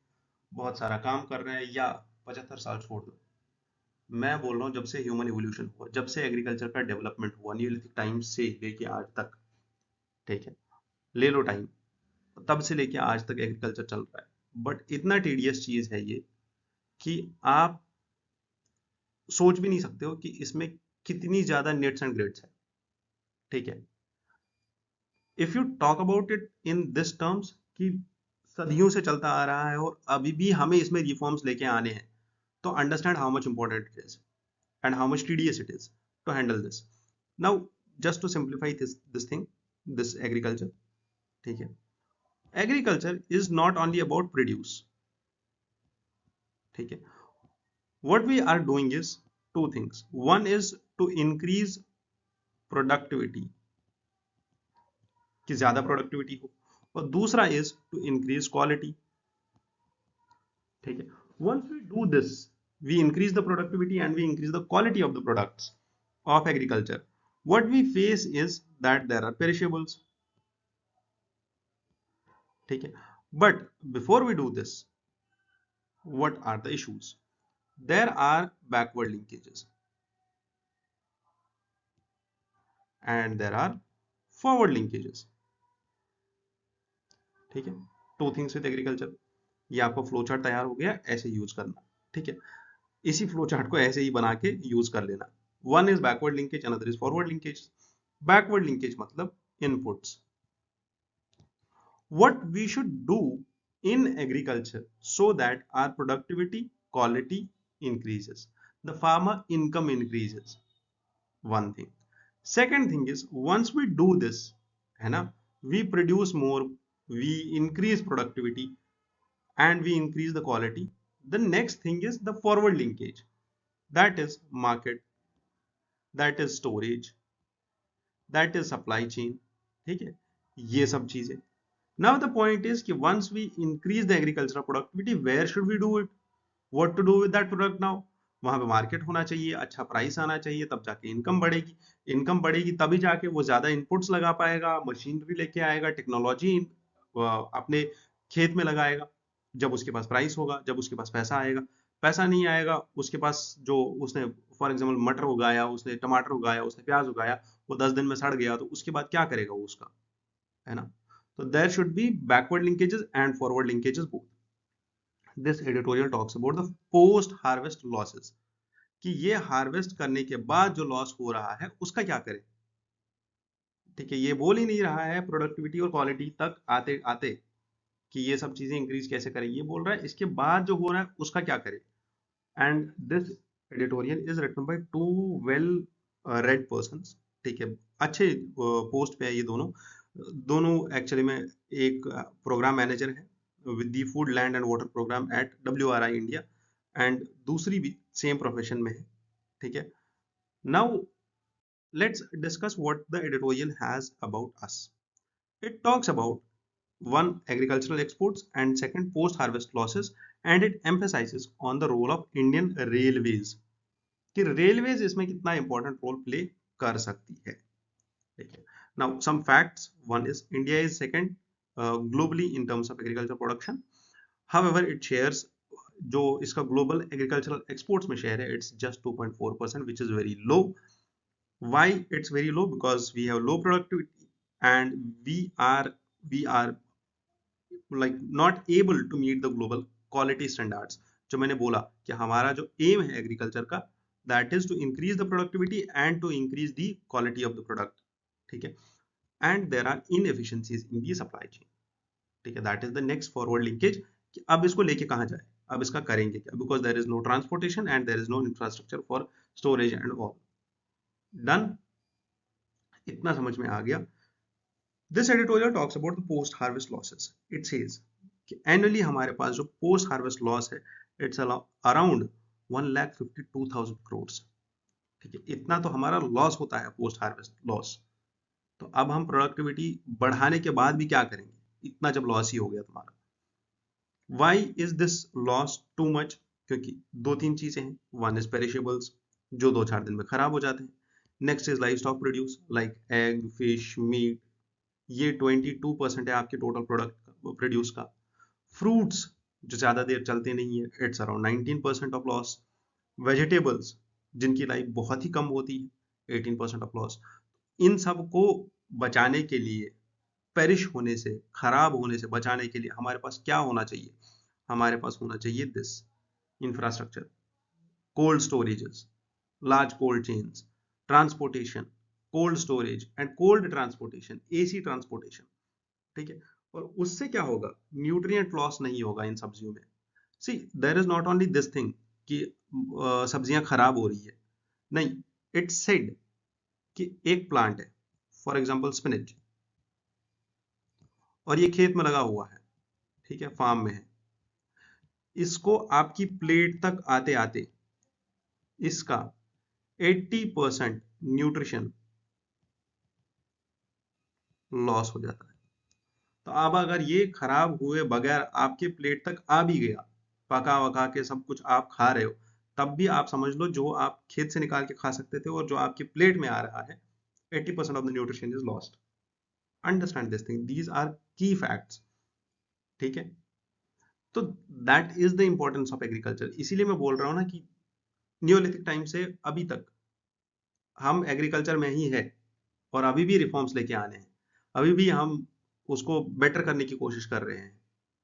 बहुत सारा काम कर रहे हैं, या 75 साल छोड़ दो, मैं बोल रहा हूँ जब से ह्यूमन इवोल्यूशन हुआ, जब से एग्रीकल्चर का डेवलपमेंट हुआ नियोलिथिक टाइम से लेके आज तक, ठीक है, ले लो टाइम, तब से लेके आज तक एग्रीकल्चर चल रहा है, बट इतना टीडियस चीज है ये कि आप सोच भी नहीं सकते हो कि इसमें कितनी ज्यादा नेट्स एंड ग्रेड्स है, ठीक है। If you talk about it in this terms कि सदियों से चलता आ रहा है और अभी भी हमें इसमें रिफॉर्म्स लेके आने हैं, तो understand how much important it is and how much tedious it is to handle this. Now, just to simplify this thing, this agriculture, ठीक है, agriculture is not only about produce, ठीक है, what we are doing is two things. One is to increase productivity, कि ज्यादा productivity हो, और दूसरा is to increase quality, ठीक है। Once we do this, we increase the productivity and we increase the quality of the products of agriculture. What we face is that there are perishables, ठीक है, but before we do this, what are the issues? There are backward linkages and there are forward linkages, ठीक है। Two things with agriculture, ये आपका flow chart तैयार हो गया, ऐसे यूज करना, ठीक है, इसी फ्लो चार्ट को ऐसे ही बना के यूज कर लेना। One is backward linkage, another is forward linkage. Backward linkage मतलब inputs, what we should do in agriculture so that our productivity quality increases, the farmer income increases, one thing. Second thing is, once we do this, है ना, we produce more, we increase productivity and we increase the quality. The next thing is the forward linkage, that is market, that is storage, that is supply chain, ठीक है, ये सब चीजें। Now the point is कि once we increase the agricultural productivity, where should we do it? What to do with that product now? वहां पे market होना चाहिए, अच्छा प्राइस आना चाहिए, तब जाके इनकम बढ़ेगी, इनकम बढ़ेगी तभी जाके वो ज्यादा इनपुट्स लगा पाएगा, मशीनरी लेके आएगा, टेक्नोलॉजी अपने खेत में लगाएगा, जब उसके पास प्राइस होगा, जब उसके पास पैसा आएगा। पैसा नहीं आएगा, उसके पास जो उसने फॉर एग्जाम्पल मटर उगाया, उसने टमाटर उगाया, उसने प्याज उगाया, वो 10 दिन में सड़ गया, तो उसके बाद क्या करेगा वो उसका, है ना। So there should be backward linkages and forward linkages both. This editorial talks about the post harvest losses, कि ये हार्वेस्ट करने के बाद जो लॉस हो रहा है उसका क्या करें, ठीक है। ये बोल ही नहीं रहा है प्रोडक्टिविटी और क्वालिटी तक आते आते कि ये सब चीजें इंक्रीज कैसे करें, ये बोल रहा है इसके बाद जो हो रहा है उसका क्या करें। And this editorial is written by two well read persons, ठीक है, अच्छे पोस्ट पे है ये दोनों। दोनों एक्चुअली में एक प्रोग्राम मैनेजर है with the food land and water programme at WRI India, and दूसरी भी सेम प्रोफेशन में है, ठीक है। Now let's discuss what the editorial has about us. It talks about one agricultural exports and second post harvest losses, and it emphasizes on the role of Indian railways, कि railways इसमें कितना important role play कर सकती है, ठीक है। Now some facts, one is India is second globally in terms of agriculture production, however it shares, जो इसका ग्लोबल एग्रीकल्चरल एक्सपोर्ट्स में शेयर है, it's just 2.4%, which is very low. Why it's very low? Because we have low productivity and we are like not able to meet the global quality standards. जो मैंने बोला कि हमारा जो M है agriculture का, that is to increase the productivity and to increase the quality of the product, ठीक है, and there are inefficiencies in the supply chain, ठीक है। that is the next forward linkage, कि अब इसको लेके कहाँ जाए, अब इसका करेंगे क्या, because there is no transportation and there is no infrastructure for storage and all. Done, इतना समझ में आ गया। This editorial talks about the post harvest losses. It says कि annually हमारे पास जो post harvest loss है, it's around 1,52,000 crores, ठीक है, इतना तो हमारा लॉस होता है पोस्ट हार्वेस्ट लॉस। तो अब हम प्रोडक्टिविटी बढ़ाने के बाद भी क्या करेंगे, इतना जब लॉस ही हो गया तुम्हारा। Why is this loss too much? क्योंकि दो तीन चीजें हैं। वन इज पेरिशेबल्स, जो 2-4 दिन में खराब हो जाते हैं। Next is livestock produce like egg, fish, meat, ये 22% है आपके टोटल प्रोडक्ट प्रोड्यूस का। फ्रूट्स जो ज्यादा देर चलते नहीं है, it's around 19% of loss. Vegetables जिनकी लाइफ बहुत ही कम होती है, 18% ऑफ लॉस। इन सब को बचाने के लिए, पेरिश होने से, खराब होने से बचाने के लिए हमारे पास क्या होना चाहिए? हमारे पास होना चाहिए this infrastructure, cold storages, large cold chains, transportation, cold storage and cold transportation, AC transportation. ठीक है, और उससे क्या होगा, न्यूट्रिएंट लॉस नहीं होगा इन सब्जियों में। See there is not only this thing कि सब्जियां खराब हो रही है, नहीं, इट्स सेड कि एक प्लांट है, फॉर एग्जांपल स्पिनच, और ये खेत में लगा हुआ है, ठीक है, फार्म में है। इसको आपकी प्लेट तक आते आते इसका 80% न्यूट्रिशन लॉस हो जाता है। तो अब अगर ये खराब हुए बगैर आपके प्लेट तक आ भी गया, पका वका के सब कुछ आप खा रहे हो, तब भी आप समझ लो जो आप खेत से निकाल के खा सकते थे और जो आपके प्लेट में आ रहा है, 80% of the nutrition is lost. Understand this thing, these are key facts. ठीक है, तो that is the importance of agriculture. इसीलिए मैं बोल रहा हूँ ना कि नियोलिथिक टाइम से अभी तक हम एग्रीकल्चर में ही है, और अभी भी रिफॉर्म्स लेके आने हैं, अभी भी हम उसको बेटर करने की कोशिश कर रहे हैं।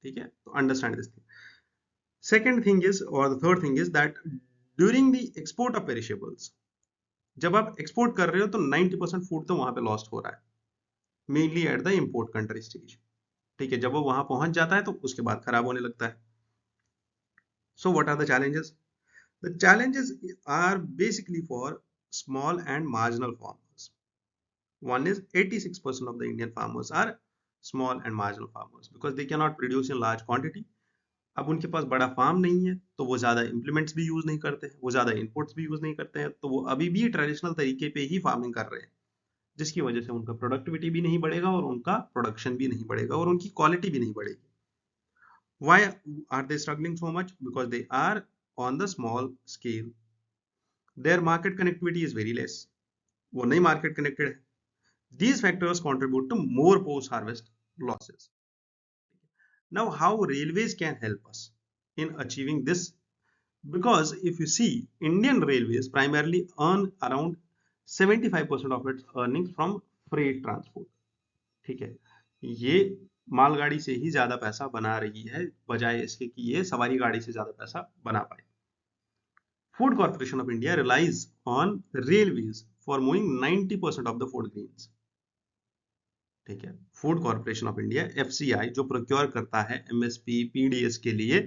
ठीक है, तो understand this thing. Second thing is, और the third thing is that during the export of perishables, जब आप एक्सपोर्ट कर रहे हो तो 90% फूड तो वहां पे लॉस्ट हो रहा है, mainly at the import country stage. ठीक है, जब वो वहां पहुंच जाता है तो उसके बाद खराब होने लगता है। So what are the challenges? The challenges are basically for small and marginal farmers. One is 86% of the Indian farmers are small and marginal farmers because they cannot produce in large quantity. अब उनके पास बड़ा farm नहीं है, तो वो ज्यादा implements भी use नहीं करते हैं, वो ज्यादा इनपुट्स भी यूज नहीं करते हैं, तो वो अभी भी ट्रेडिशनल तरीके पे ही फार्मिंग कर रहे हैं, जिसकी वजह से उनका प्रोडक्टिविटी भी नहीं बढ़ेगा और उनका प्रोडक्शन भी नहीं बढ़ेगा और उनकी क्वालिटी भी नहीं बढ़ेगी। Why are they struggling so much? Because they are on the small scale. Their market connectivity is very less. वो नहीं market connected है. These factors contribute to more post-harvest losses. Now, how railways can help us in achieving this? Because if you see, Indian railways primarily earn around 75% of its earnings from freight transport. ठीक है, ये मालगाड़ी से ही ज्यादा पैसा बना रही है, बजाय इसके कि ये सवारी गाड़ी से ज्यादा पैसा बना पाए। Food corporation of India relies on railways for moving 90% of the food grains. ठीक है, food corporation of India, FCI, जो प्रोक्योर करता है एमएसपी पीडीएस के लिए,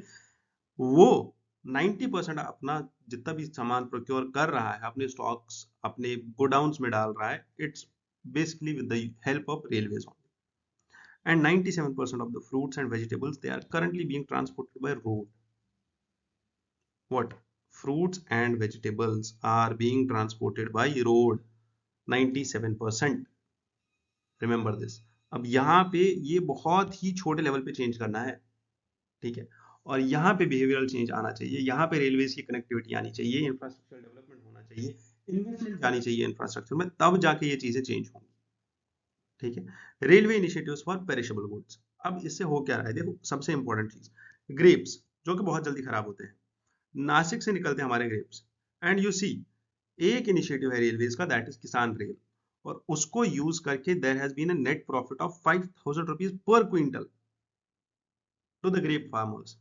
वो 90% अपना जितना भी सामान प्रोक्योर कर रहा है अपने स्टॉक्स, अपने गोडाउन्स में डाल रहा है, it's basically with the help of railways. And 97% of the fruits and vegetables, they are currently being transported by road. What? Fruits and vegetables are being transported by road, 97%. Remember this. अब यहाँ पे ये बहुत ही छोटे level पे change करना है, ठीक है, और यहाँ पे बिहेवियरल चेंज आना चाहिए, यहाँ पे रेलवेज की कनेक्टिविटी आनी चाहिए, इंफ्रास्ट्रक्चर डेवलपमेंट होना चाहिए, इन्वेस्टमेंट आनी चाहिए इंफ्रास्ट्रक्चर में, तब जाके ये चीजें चेंज होंगी। ठीक है, railway initiatives for perishable goods. अब इससे हो क्या रहा है, देखो सबसे इंपॉर्टेंट चीज, ग्रेप्स जो कि बहुत जल्दी खराब होते हैं, नासिक से निकलते हैं हमारे ग्रेप्स, एंड यू सी एक इनिशिएटिव है रेलवेज का, दैट इज किसान रेल, और उसको यूज करके there has been a net profit of 5000 rupees पर quintal to the grape farmers.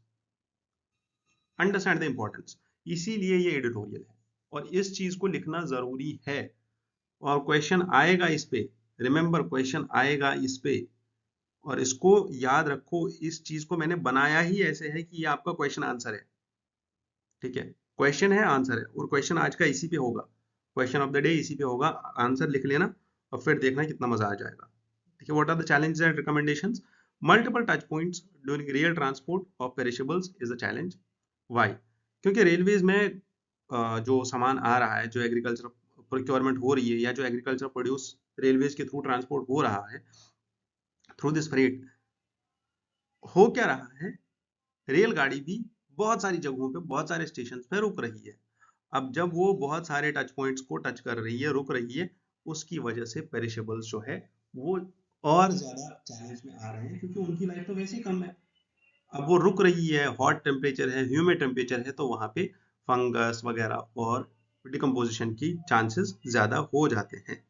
Understand the importance. इसीलिए ये एडिटोरियल है और इस चीज को लिखना जरूरी है, और क्वेश्चन आएगा इस पे, रिमेंबर क्वेश्चन आएगा इस पे, और इसको याद रखो, इस चीज को मैंने बनाया ही ऐसे है कि ये आपका क्वेश्चन आंसर है। ठीक है, क्वेश्चन है, आंसर है, और क्वेश्चन आज का इसी पे होगा, क्वेश्चन ऑफ द डे इसी पे होगा, आंसर लिख लेना और फिर देखना कितना मजा आ जाएगा। ठीक है, what are the challenges and recommendations? Multiple touch points during real transport of perishables is a challenge. Why? क्योंकि रेलवेज में जो सामान आ रहा है, जो एग्रीकल्चर प्रोक्योरमेंट हो रही है, या जो एग्रीकल्चर प्रोड्यूस रेलवेज के थ्रू ट्रांसपोर्ट हो रहा है थ्रू दिस फ्रेट, हो क्या रहा है, रेलगाड़ी भी बहुत सारी जगहों पे, बहुत सारे स्टेशन पे रुक रही है। अब जब वो बहुत सारे टच पॉइंट्स को टच कर रही है, रुक रही है, उसकी वजह से पेरिशेबल्स जो है वो और ज्यादा चैलेंज में आ रहे हैं, क्योंकि उनकी लाइफ तो वैसे ही कम है। अब वो रुक रही है, हॉट टेम्परेचर है, ह्यूमिड टेम्परेचर है, तो वहां पे फंगस वगैरह और डिकम्पोजिशन की चांसेस ज्यादा हो जाते हैं।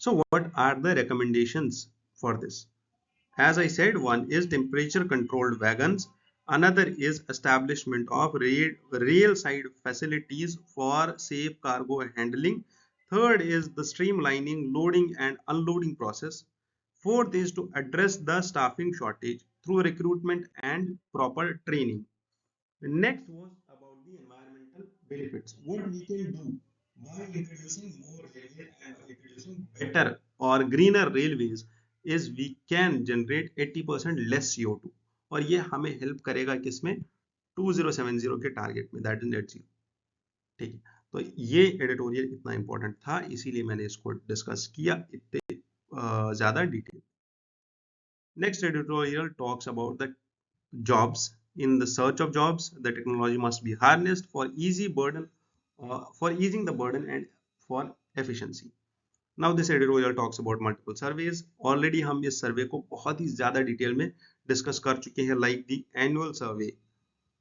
So what are the recommendations for this? As I said, one is temperature controlled wagons, another is establishment of rail side facilities for safe cargo handling, third is the streamlining loading and unloading process, fourth is to address the staffing shortage through recruitment and proper training. The next was about the environmental benefits. What we can do by introducing more railway and by introducing better or greener railways is we can generate 80% less CO2, और ये हमें help करेगा किसमें? 2070 के target में, that is net zero. ठीक है, तो ये एडिटोरियल इतना इंपॉर्टेंट था, इसीलिए मैंने इसको डिस्कस किया इतने ज्यादा detail. Next editorial talks about the jobs. In the search of jobs, the technology must be harnessed for easing the burden and for efficiency. Now this editorial talks about multiple surveys. Already हम इस सर्वे को बहुत ही ज्यादा detail में discuss कर चुके हैं, like the annual survey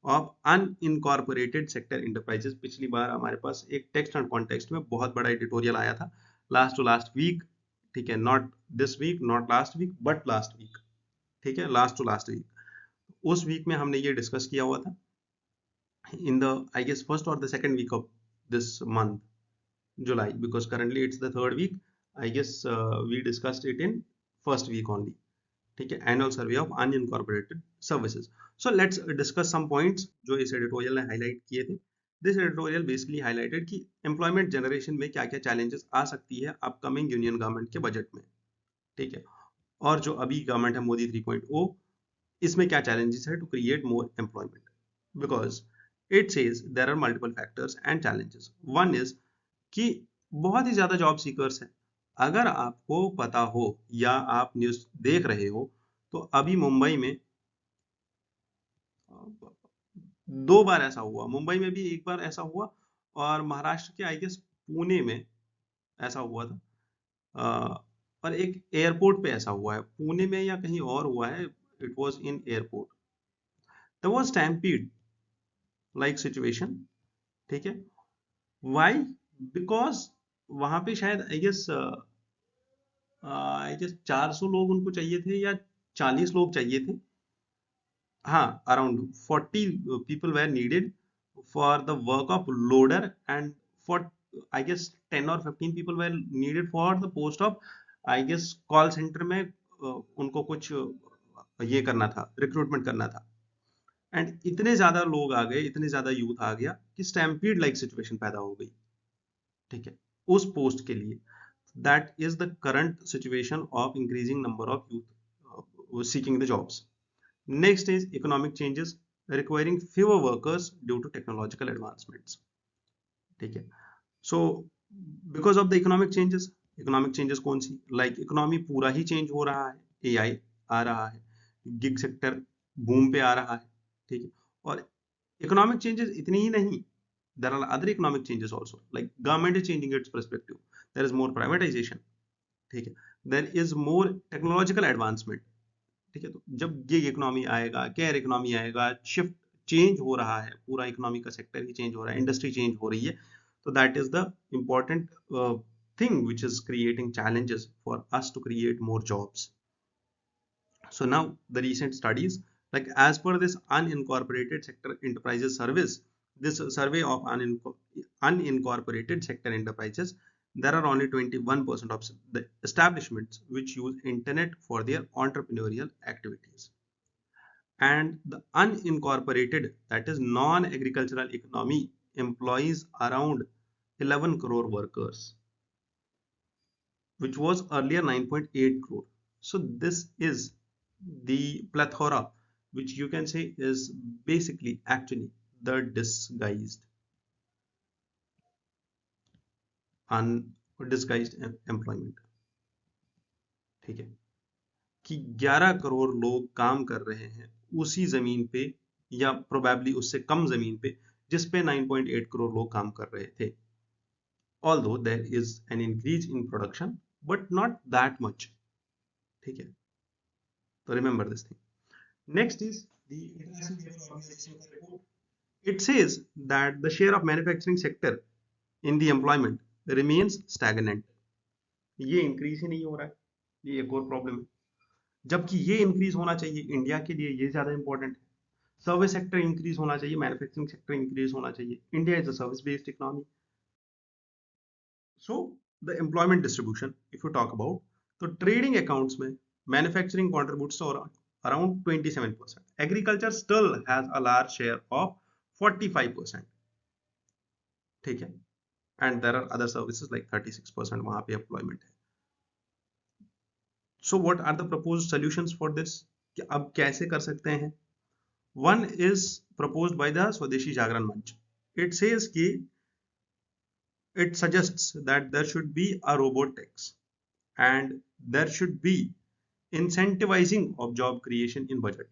of unincorporated sector enterprises. पिछली बार हमारे पास एक टेक्स्ट एंड कॉन्टेक्स्ट में बहुत बड़ा एडिटोरियल आया था, लास्ट टू लास्ट वीक। ठीक है, not this week, not last week, but last week. ठीक है, लास्ट टू लास्ट वीक, उस वीक में हमने ये डिस्कस किया हुआ था in the, I guess, first or the second week of this month, July, because currently it's the third week. I guess we discussed it in first week only. ठीक है, annual survey of unincorporated services. So let's discuss some points जो इस editorial ने highlight किए थे। This editorial basically highlighted कि employment generation में क्या क्या चैलेंजेस आ सकती है अपकमिंग यूनियन गवर्नमेंट के बजट में। ठीक है, और जो अभी गवर्नमेंट है मोदी 3.0, इसमें क्या चैलेंजेस है to create more employment, because it says there are multiple factors and challenges. One is कि बहुत ही ज्यादा जॉब सीकर्स हैं। अगर आपको पता हो या आप न्यूज देख रहे हो, तो अभी मुंबई में 2 बार ऐसा हुआ, मुंबई में भी एक बार ऐसा हुआ, और महाराष्ट्र के आई गेस पुणे में ऐसा हुआ था। और एक एयरपोर्ट पे ऐसा हुआ है, पुणे में या कहीं और हुआ है, it was in airport. There was stampede like situation. ठीक है, व्हाई? बिकॉज वहां पे शायद आई गेस 400 लोग उनको चाहिए थे या 40 लोग चाहिए थे। हाँ, around 40 people were needed for the work of loader, and for I guess 10 or 15 people were needed for the post of I guess call centre में उनको कुछ ये करना था, रिक्रूटमेंट करना था। एंड इतने ज्यादा लोग आ गए, इतने ज्यादा यूथ आ गया कि स्टैम्पीड लाइक सिचुएशन पैदा हो गई। ठीक है, उस पोस्ट के लिए। That is the current situation of increasing number of youth seeking the jobs. Next is economic changes requiring fewer workers due to technological advancements. ठीक है, so because of the economic changes कौन सी? Like economy पूरा ही change हो रहा है, AI आ रहा है, gig sector boom पे आ रहा है। ठीक है, और इकोनॉमिक चेंजेस इतनी ही नहीं, there are other economic changes also, like government is changing its perspective, there is more privatization. ठीक है, there is more technological advancement। ठीक है, तो जब गिग इकोनॉमी आएगा, केयर इकोनॉमी आएगा, शिफ्ट चेंज हो रहा है, पूरा इकोनॉमी का सेक्टर ही चेंज हो रहा है, इंडस्ट्री चेंज हो रही है, तो that is the important thing which is creating challenges for us to create more jobs. So now the recent studies, like as per this unincorporated sector enterprises service, this survey of unincorporated sector enterprises, there are only 21% of the establishments which use internet for their entrepreneurial activities. And the unincorporated, that is non-agricultural economy, employs around 11 crore workers, which was earlier 9.8 crore. So this is the plethora, which you can say is basically actually the disguised. Undisguised employment. ठीक है, कि 11 करोड़ लोग काम कर रहे हैं उसी जमीन पे, या प्रोबेबली उससे कम जमीन पे, जिस पे 9.8 करोड़ लोग काम कर रहे थे। Although there is an increase in production, but not that much. ठीक है, तो remember this thing. Next is the International Labour Organization's report. It says that the share of manufacturing sector in the employment remains stagnant. ये increase ही नहीं हो रहा है, ये एक और प्रॉब्लम है। जबकि ये इंक्रीज होना चाहिए, इंडिया के लिए ये ज्यादा इंपॉर्टेंट है। सर्विस सेक्टर इंक्रीज होना चाहिए, मैन्युफैक्चरिंग सेक्टर इंक्रीज होना चाहिए। India is a service based economy. So the employment distribution if you talk about, तो ट्रेडिंग अकाउंट्स में manufacturing contributes to around 27%, agriculture still has a large share of 45%। ठीक है, and there are other services like 36% वहां पे employment है। So what are the proposed solutions for this, कि अब कैसे कर सकते हैं? One is proposed by the Swadeshi Jagran मंच। इट सेज कि it suggests that there should be a robot tax and there should be incentivizing of job creation in budget,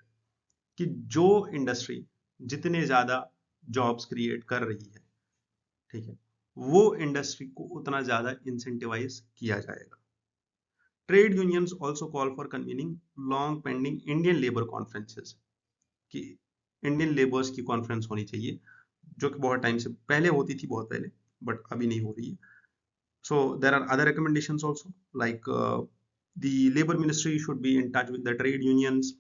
कि जो इंडस्ट्री जितने ज्यादा जॉब्स क्रिएट कर रही है, ठीक है, वो इंडस्ट्री को उतना ज्यादा इंसेंटिवाइज किया जाएगा। Trade unions also call for convening long pending Indian labour conferences, कि इंडियन लेबर्स की कॉन्फ्रेंस होनी चाहिए, जो कि बहुत टाइम से पहले होती थी, बहुत पहले, बट अभी नहीं हो रही है। So there are other recommendations also, like the labor ministry should be in touch with the trade unions.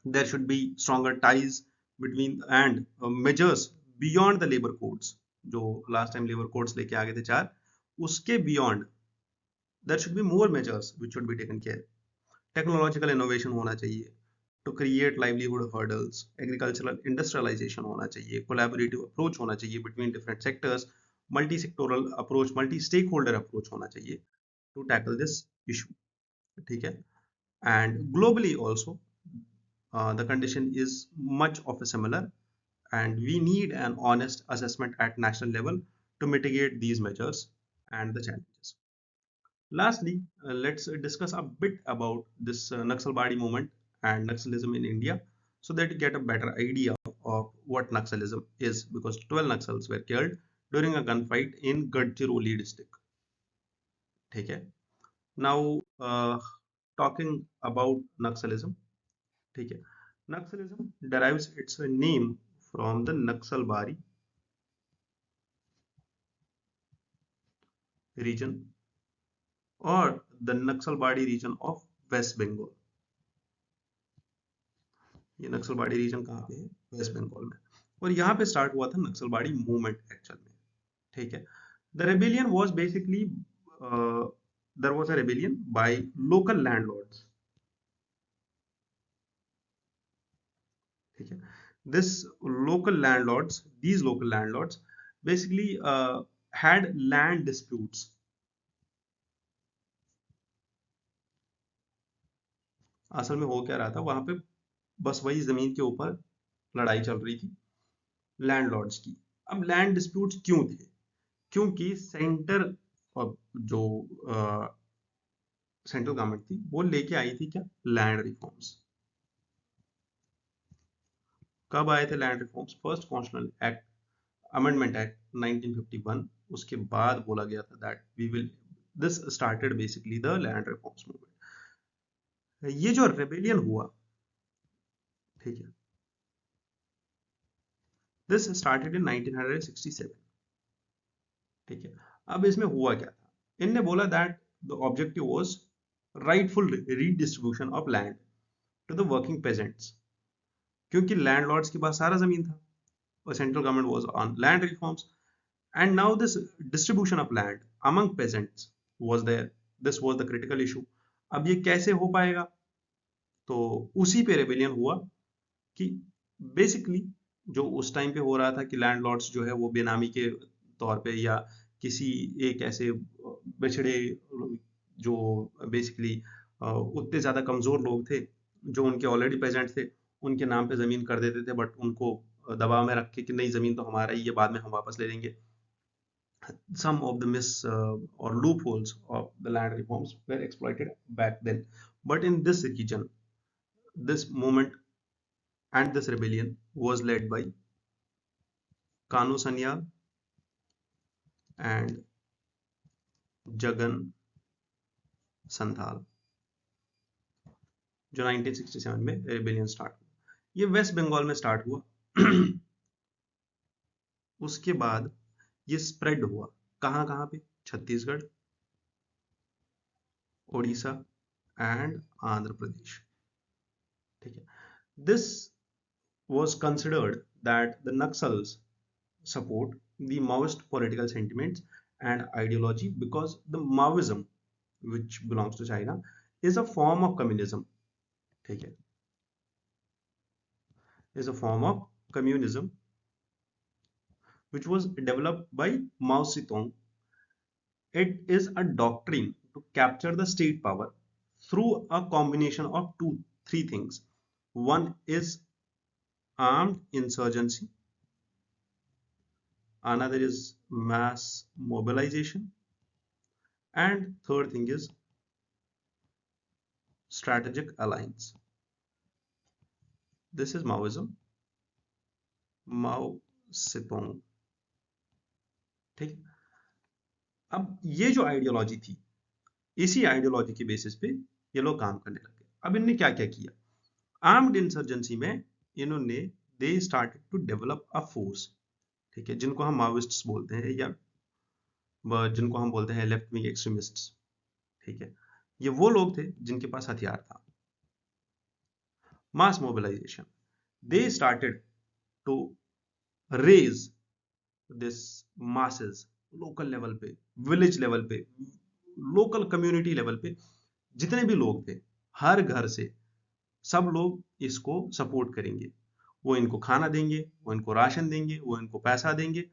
There should be stronger ties between and measures beyond the labor codes. जो last time labor codes लेके आ गए थे 4, उसके beyond there should be more measures which should be taken care. Technological innovation होना चाहिए to create livelihood hurdles. Agricultural industrialization होना चाहिए. Collaborative approach होना चाहिए between different sectors. Multi-sectoral approach, multi-stakeholder approach होना चाहिए to tackle this issue. ठीक है, and globally also the condition is much of a similar, and we need an honest assessment at national level to mitigate these measures and the challenges. Lastly, let's discuss a bit about this Naxalbari movement and Naxalism in India, so that you get a better idea of what Naxalism is, because 12 Naxals were killed during a gunfight in Gadchiroli district. ठीक है, now talking about Naxalism, ठीक है, Naxalism derives its name from the Naxalbari region or the Naxalbari region of West Bengal. ये Naxalbari reason कहाँ पे है? Waste Bengal में। और यहाँ पे स्टार्ट हुआ था नक्सलबाड़ी मूवमेंट एक्चुअल में। ठीक है, the rebellion was basically there was a rebellion by local landlords. ठीक है, this local landlords, these local landlords basically had land disputes। असल में हो क्या रहा था वहां पे, बस वही जमीन के ऊपर लड़ाई चल रही थी लैंडलॉर्ड्स की। अब लैंड डिस्प्यूट्स क्यों थे? क्योंकि सेंटर और जो सेंट्रल गवर्नमेंट थी वो लेके आई थी क्या? Land reforms. कब आए थे land reforms? First constitutional act, amendment act 1951। उसके बाद बोला गया था that we will, this started basically the land reforms movement. ये जो रेबेलियन हुआ, ठीक है, दिस स्टार्टेड इन 1967। ठीक है, अब इसमें हुआ क्या था? इनने बोला that the objective was rightful redistribution of land to the working peasants, क्योंकि लैंडलॉर्ड्स के पास सारा जमीन था और central government was on land reforms, and now this distribution of land among peasants was there. This was the critical issue. अब ये कैसे हो पाएगा? तो उसी पे रेबेलियन हुआ कि बेसिकली जो उस टाइम पे हो रहा था कि लैंडलॉर्ड्स जो है वो बेनामी के तौर पे या किसी एक ऐसे बिछड़े, जो बेसिकली उतने ज्यादा कमजोर लोग थे जो उनके ऑलरेडी पेजेंट थे, उनके नाम पे जमीन कर देते थे, बट उनको दबाव में रख के कि नहीं जमीन तो हमारा ही है, बाद में हम वापस ले लेंगे। some of the or loopholes of the land reforms were exploited back then. But in this region, this movement and this rebellion was led by Kanu Sanyal and Jagan Santhal, जो 1967 में रेबेलियन स्टार्ट हुआ। ये waste Bengal में start हुआ। उसके बाद ये spread हुआ कहाँ कहाँ पे? छत्तीसगढ़, ओडिशा एंड आंध्र प्रदेश। ठीक है, this was considered that the Naxals support the Maoist political sentiments and ideology because the Maoism, which belongs to China, is a form of communism. ठीक है, is a form of communism which was developed by Mao Zedong. It is a doctrine to capture the state power through a combination of three things. One is armed insurgency, another is mass mobilization, and third thing is strategic alliance. This is Maoism, Mao Zedong। ठीक है, अब ये जो ideology थी, इसी ideology के basis पे ये लोग काम करने लगे। अब इनने क्या क्या किया? आर्म्ड इंसर्जेंसी में इन्होंने they started to develop a force, ठीक है, जिनको हम माओइस्ट्स बोलते हैं या जिनको हम बोलते हैं लेफ्ट विंग एक्सट्रीमिस्ट्स। ठीक है, ये वो लोग थे जिनके पास हथियार था। Mass mobilisation, they started to raise this masses, local level पे, विलेज लेवल पे, लोकल कम्युनिटी लेवल पे, जितने भी लोग थे हर घर से सब लोग इसको सपोर्ट करेंगे। वो इनको खाना देंगे, वो इनको राशन देंगे, वो इनको पैसा देंगे,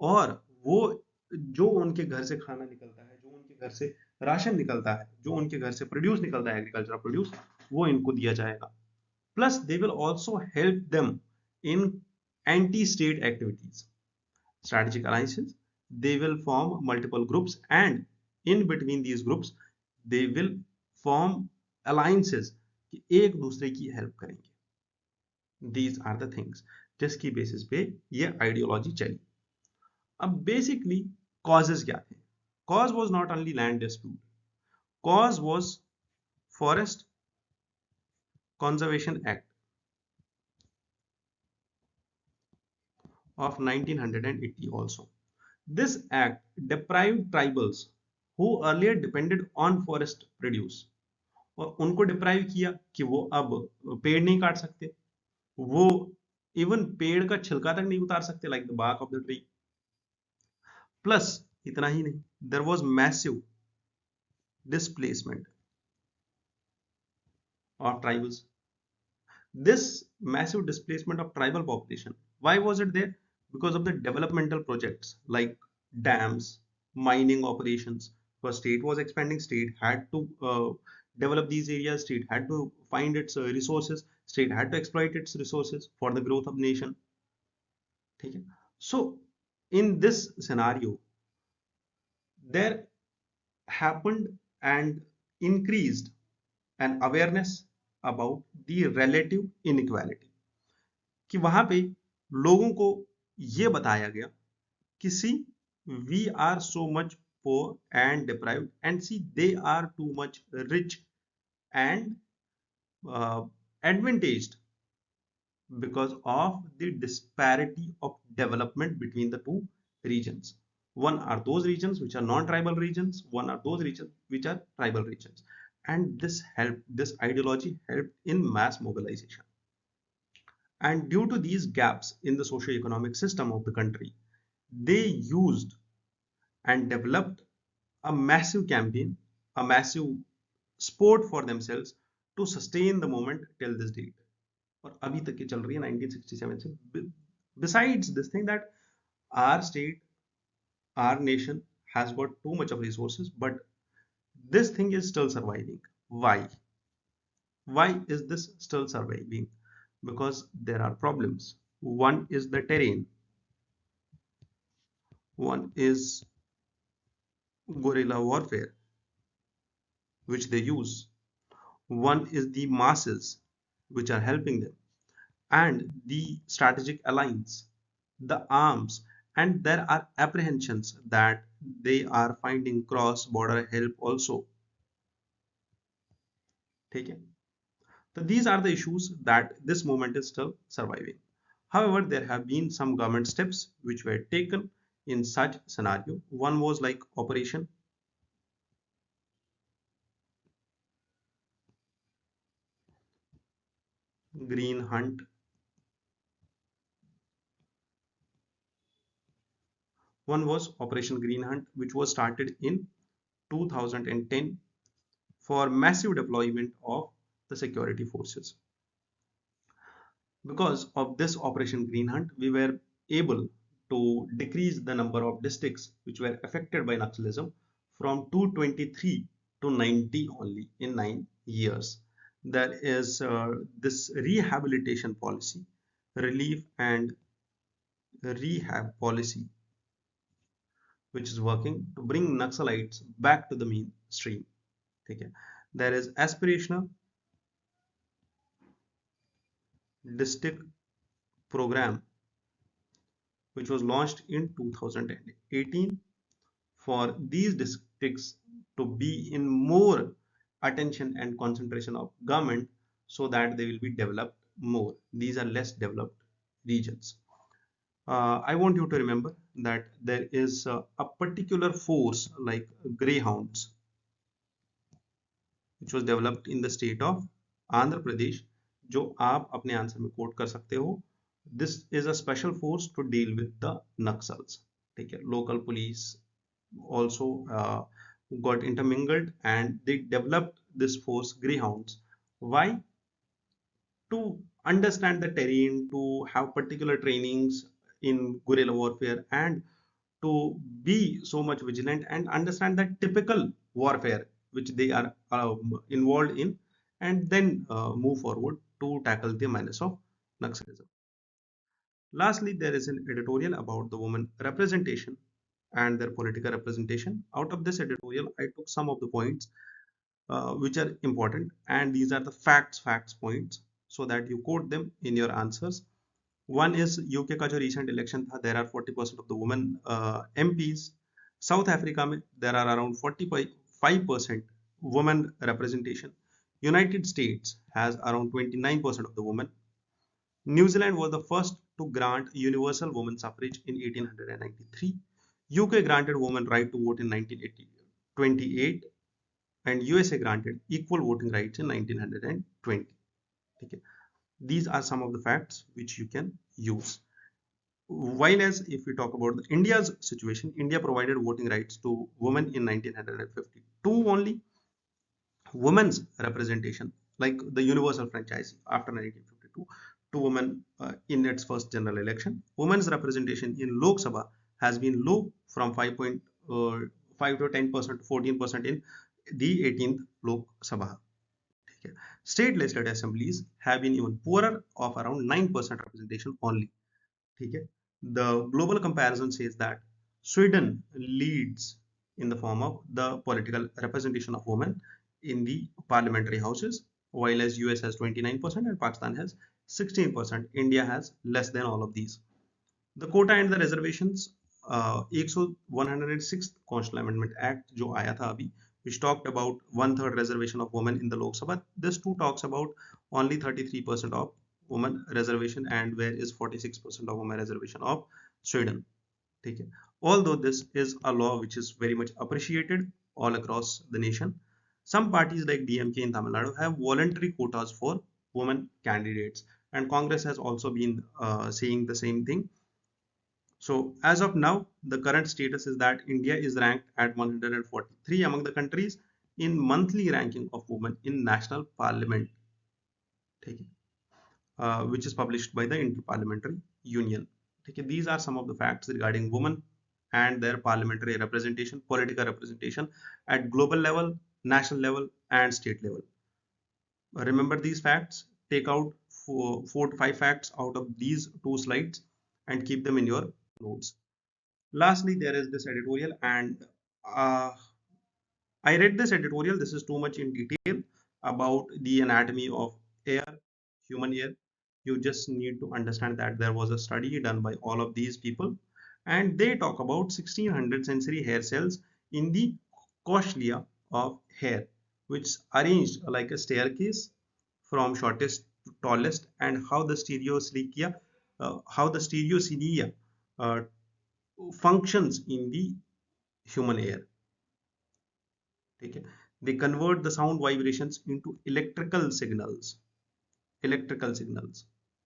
और वो जो उनके घर से खाना निकलता है, जो उनके घर से राशन निकलता है, जो उनके घर से प्रोड्यूस निकलता है, एग्रीकल्चरल प्रोड्यूस, वो इनको दिया जाएगा। Plus they will also help them in anti state activities, strategic alliances. They will form multiple groups, and in between these groups they will form alliances कि एक दूसरे की हेल्प करेंगे। These are the things जिसकी basis पे ये ideology चली। अब बेसिकली कॉजेज क्या थे? Cause was not only land dispute, cause was forest conservation act of 1980 also. This act deprived tribals who earlier depended on forest produce, और उनको deprive किया कि वो अब पेड़ नहीं काट सकते, वो इवन पेड़ का छिलका तक नहीं उतार सकते, like the bark of the tree. Plus इतना ही नहीं, there was massive displacement of tribals. This massive displacement of tribal population, why was it there? Because of the developmental projects like dams, mining operations. Because state was expanding, state had to develop these areas, state had to find its resources, state had to exploit its resources for the growth of nation. Okay? So in this scenario there happened and increased an awareness about the relative inequality, कि वहां पे लोगों को ये बताया गया कि see we are so much poor and deprived, and see they are too much rich and advantaged because of the disparity of development between the two regions. One are those regions which are non-tribal regions, one are those regions which are tribal regions, and this ideology helped in mass mobilization. And due to these gaps in the socio-economic system of the country, they used and developed a massive campaign, a massive sport for themselves to sustain the movement till this date. और अभी तक ये चल रही है 1967 से। Besides this thing that our state, our nation has got too much of resources, but this thing is still surviving. Why? Why is this still surviving? Because there are problems. One is the terrain. One is guerrilla warfare which they use. One is the masses which are helping them, and the strategic alliance, the arms, and there are apprehensions that they are finding cross-border help also. Okay. So these are the issues that this movement is still surviving. However, there have been some government steps which were taken in such scenario. One was like Operation Green Hunt. One was Operation Green Hunt, which was started in 2010 for massive deployment of the security forces. Because of this Operation Green Hunt, we were able to decrease the number of districts which were affected by Naxalism from 223 to 90 only in 9 years. There is this rehabilitation policy, relief and rehab policy, which is working to bring Naxalites back to the mainstream. Okay. There is aspirational district program which was launched in 2018 for these districts to be in more attention and concentration of government so that they will be developed more. These are less developed regions. I want you to remember that there is a particular force like greyhounds which was developed in the state of Andhra Pradesh जो आप अपने answer में coat कर सकते हो. This is a special force to deal with the Naxals. ठीक है, local police also got intermingled and they developed this force greyhounds. Why? To understand the terrain, to have particular trainings in guerrilla warfare, and to be so much vigilant and understand the typical warfare which they are involved in, and then move forward to tackle the menace of Naxalism. Lastly, there is an editorial about the women representation and their political representation. Out of this editorial, I took some of the points which are important, and these are the facts points so that you quote them in your answers. One is UK का जो recent election था, there are 40% of the women MPs. South Africa में there are around 45% women representation. United States has around 29% of the women. New Zealand was the first to grant universal women suffrage in 1893. UK granted women right to vote in 1928, and USA granted equal voting rights in 1920. Okay. These are some of the facts which you can use. While as if we talk about India's situation, India provided voting rights to women in 1952 only. Women's representation, like the universal franchise after 1952, to women in its first general election. Women's representation in Lok Sabha has been low from 5.5 to 10% to 14% in the 18th Lok Sabha. State legislative assemblies have been even poorer of around 9% representation only. The global comparison says that Sweden leads in the form of the political representation of women in the parliamentary houses, while as US has 29% and Pakistan has 16%. India has less than all of these. The quota and the reservations, 106th Constitutional Amendment Act जो आया था अभी, which talked about 1/3 reservation of women in the Lok Sabha. This too talks about only 33% of women reservation, and where is 46% of women reservation of Sweden. ठीक है. Although this is a law which is very much appreciated all across the nation, some parties like DMK in Tamil Nadu have voluntary quotas for women candidates, and Congress has also been saying the same thing. So as of now, the current status is that India is ranked at 143 among the countries in monthly ranking of women in national parliament, which is published by the Inter-Parliamentary Union. These are some of the facts regarding women and their parliamentary representation, political representation at global level, national level, and state level. Remember these facts, take out 4 to 5 facts out of these 2 slides and keep them in your notes. Lastly, there is this editorial, and uh, I read this editorial. This is too much in detail about the anatomy of air, human air. You just need to understand that there was a study done by all of these people, and they talk about 1600 sensory hair cells in the cochlea of hair, which arranged like a staircase from shortest to tallest, and how the stereocilia uh, functions in the human air. ठीक है, they convert the sound vibrations into electrical signals,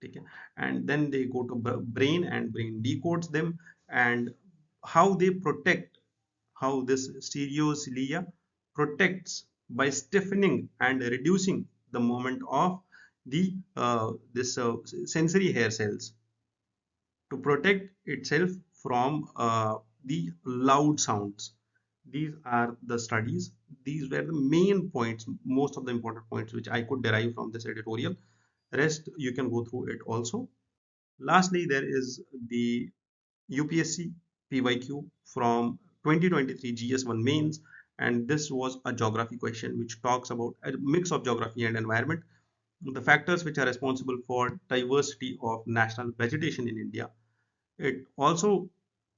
ठीक है, and then they go to brain, and brain decodes them, and how they protect, how this stereocilia protects by stiffening and reducing the movement of the this sensory hair cells to protect itself from the loud sounds. These are the studies. These were the main points, most of the important points which I could derive from this editorial. Rest you can go through it also. Lastly, there is the UPSC PYQ from 2023 GS1 mains, and this was a geography question which talks about a mix of geography and environment, the factors which are responsible for diversity of national vegetation in India. It also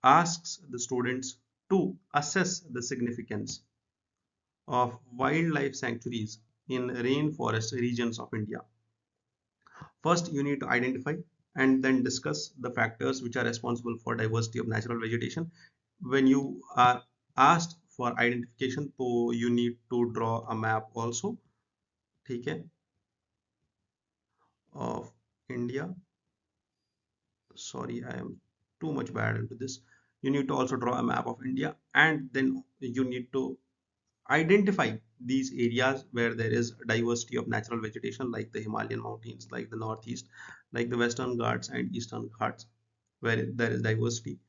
asks the students to assess the significance of wildlife sanctuaries in rainforest regions of India. First, you need to identify and then discuss the factors which are responsible for diversity of natural vegetation. When you are asked for identification, so you need to draw a map also, okay, of India. Sorry, I am too much bad into this. You need to also draw a map of India, and then you need to identify these areas where there is diversity of natural vegetation, like the Himalayan mountains, like the northeast, like the western Ghats and eastern Ghats, where there is diversity.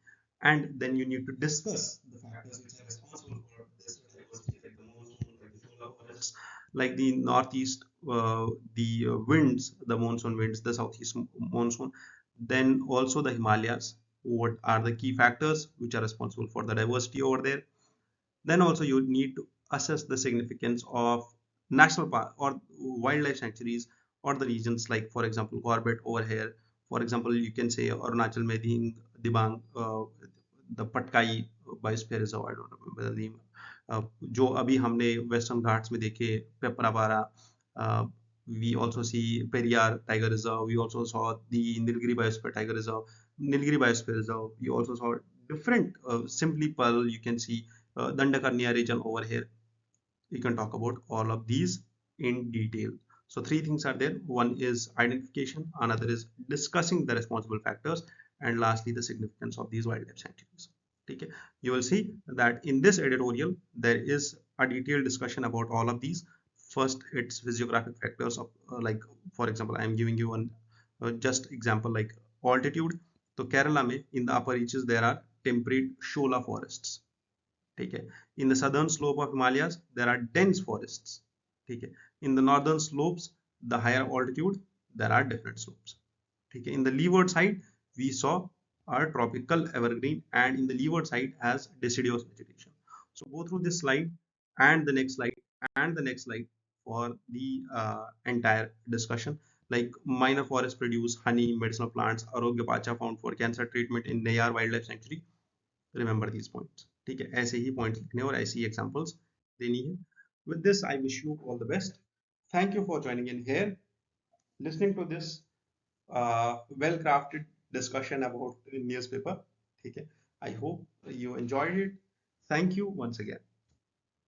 And then you need to discuss the factors which are responsible for this diversity, like the monsoon, like the polar forests, like the northeast, the winds, the monsoon winds, the southeast monsoon, then also the Himalayas. What are the key factors which are responsible for the diversity over there? Then also you need to assess the significance of national park or wildlife sanctuaries or the regions, like for example Corbett over here. For example, you can say Arunachal में Dibang, the Patkai biosphere reserve, I don't remember the name, जो अभी हमने western Ghats में देखे, पेपरापारा. We also see Periyar Tiger Reserve. We also saw the Nilgiri Biosphere Tiger Reserve, Nilgiri Biosphere Reserve. We also saw different, simply Pearl. You can see Dandakarnia region over here. We can talk about all of these in detail. So three things are there. One is identification, another is discussing the responsible factors, and lastly the significance of these wildlife sanctuaries. Okay. You will see that in this editorial there is a detailed discussion about all of these. First, it's physiographic factors of like, for example, I am giving you one just example like altitude. So Kerala mein in the upper reaches there are temperate shola forests. ठीक है, in the southern slope of Himalayas there are dense forests, ठीक है, in the northern slopes, the higher altitude, there are different slopes, ठीक है, in the leeward side we saw our tropical evergreen, and in the leeward side has deciduous vegetation. So go through this slide and the next slide and the next slide for the entire discussion. Like minor forests produce honey, medicinal plants. Arogya pacha found for cancer treatment in Nayar Wildlife Sanctuary. Remember these points, ठीक है, ऐसे ही points लिखने और ऐसी ही examples देनी है. With this I wish you all the best. Thank you for joining in here, listening to this well crafted discussion about the newspaper. ठीक है, I hope you enjoyed it. Thank you once again.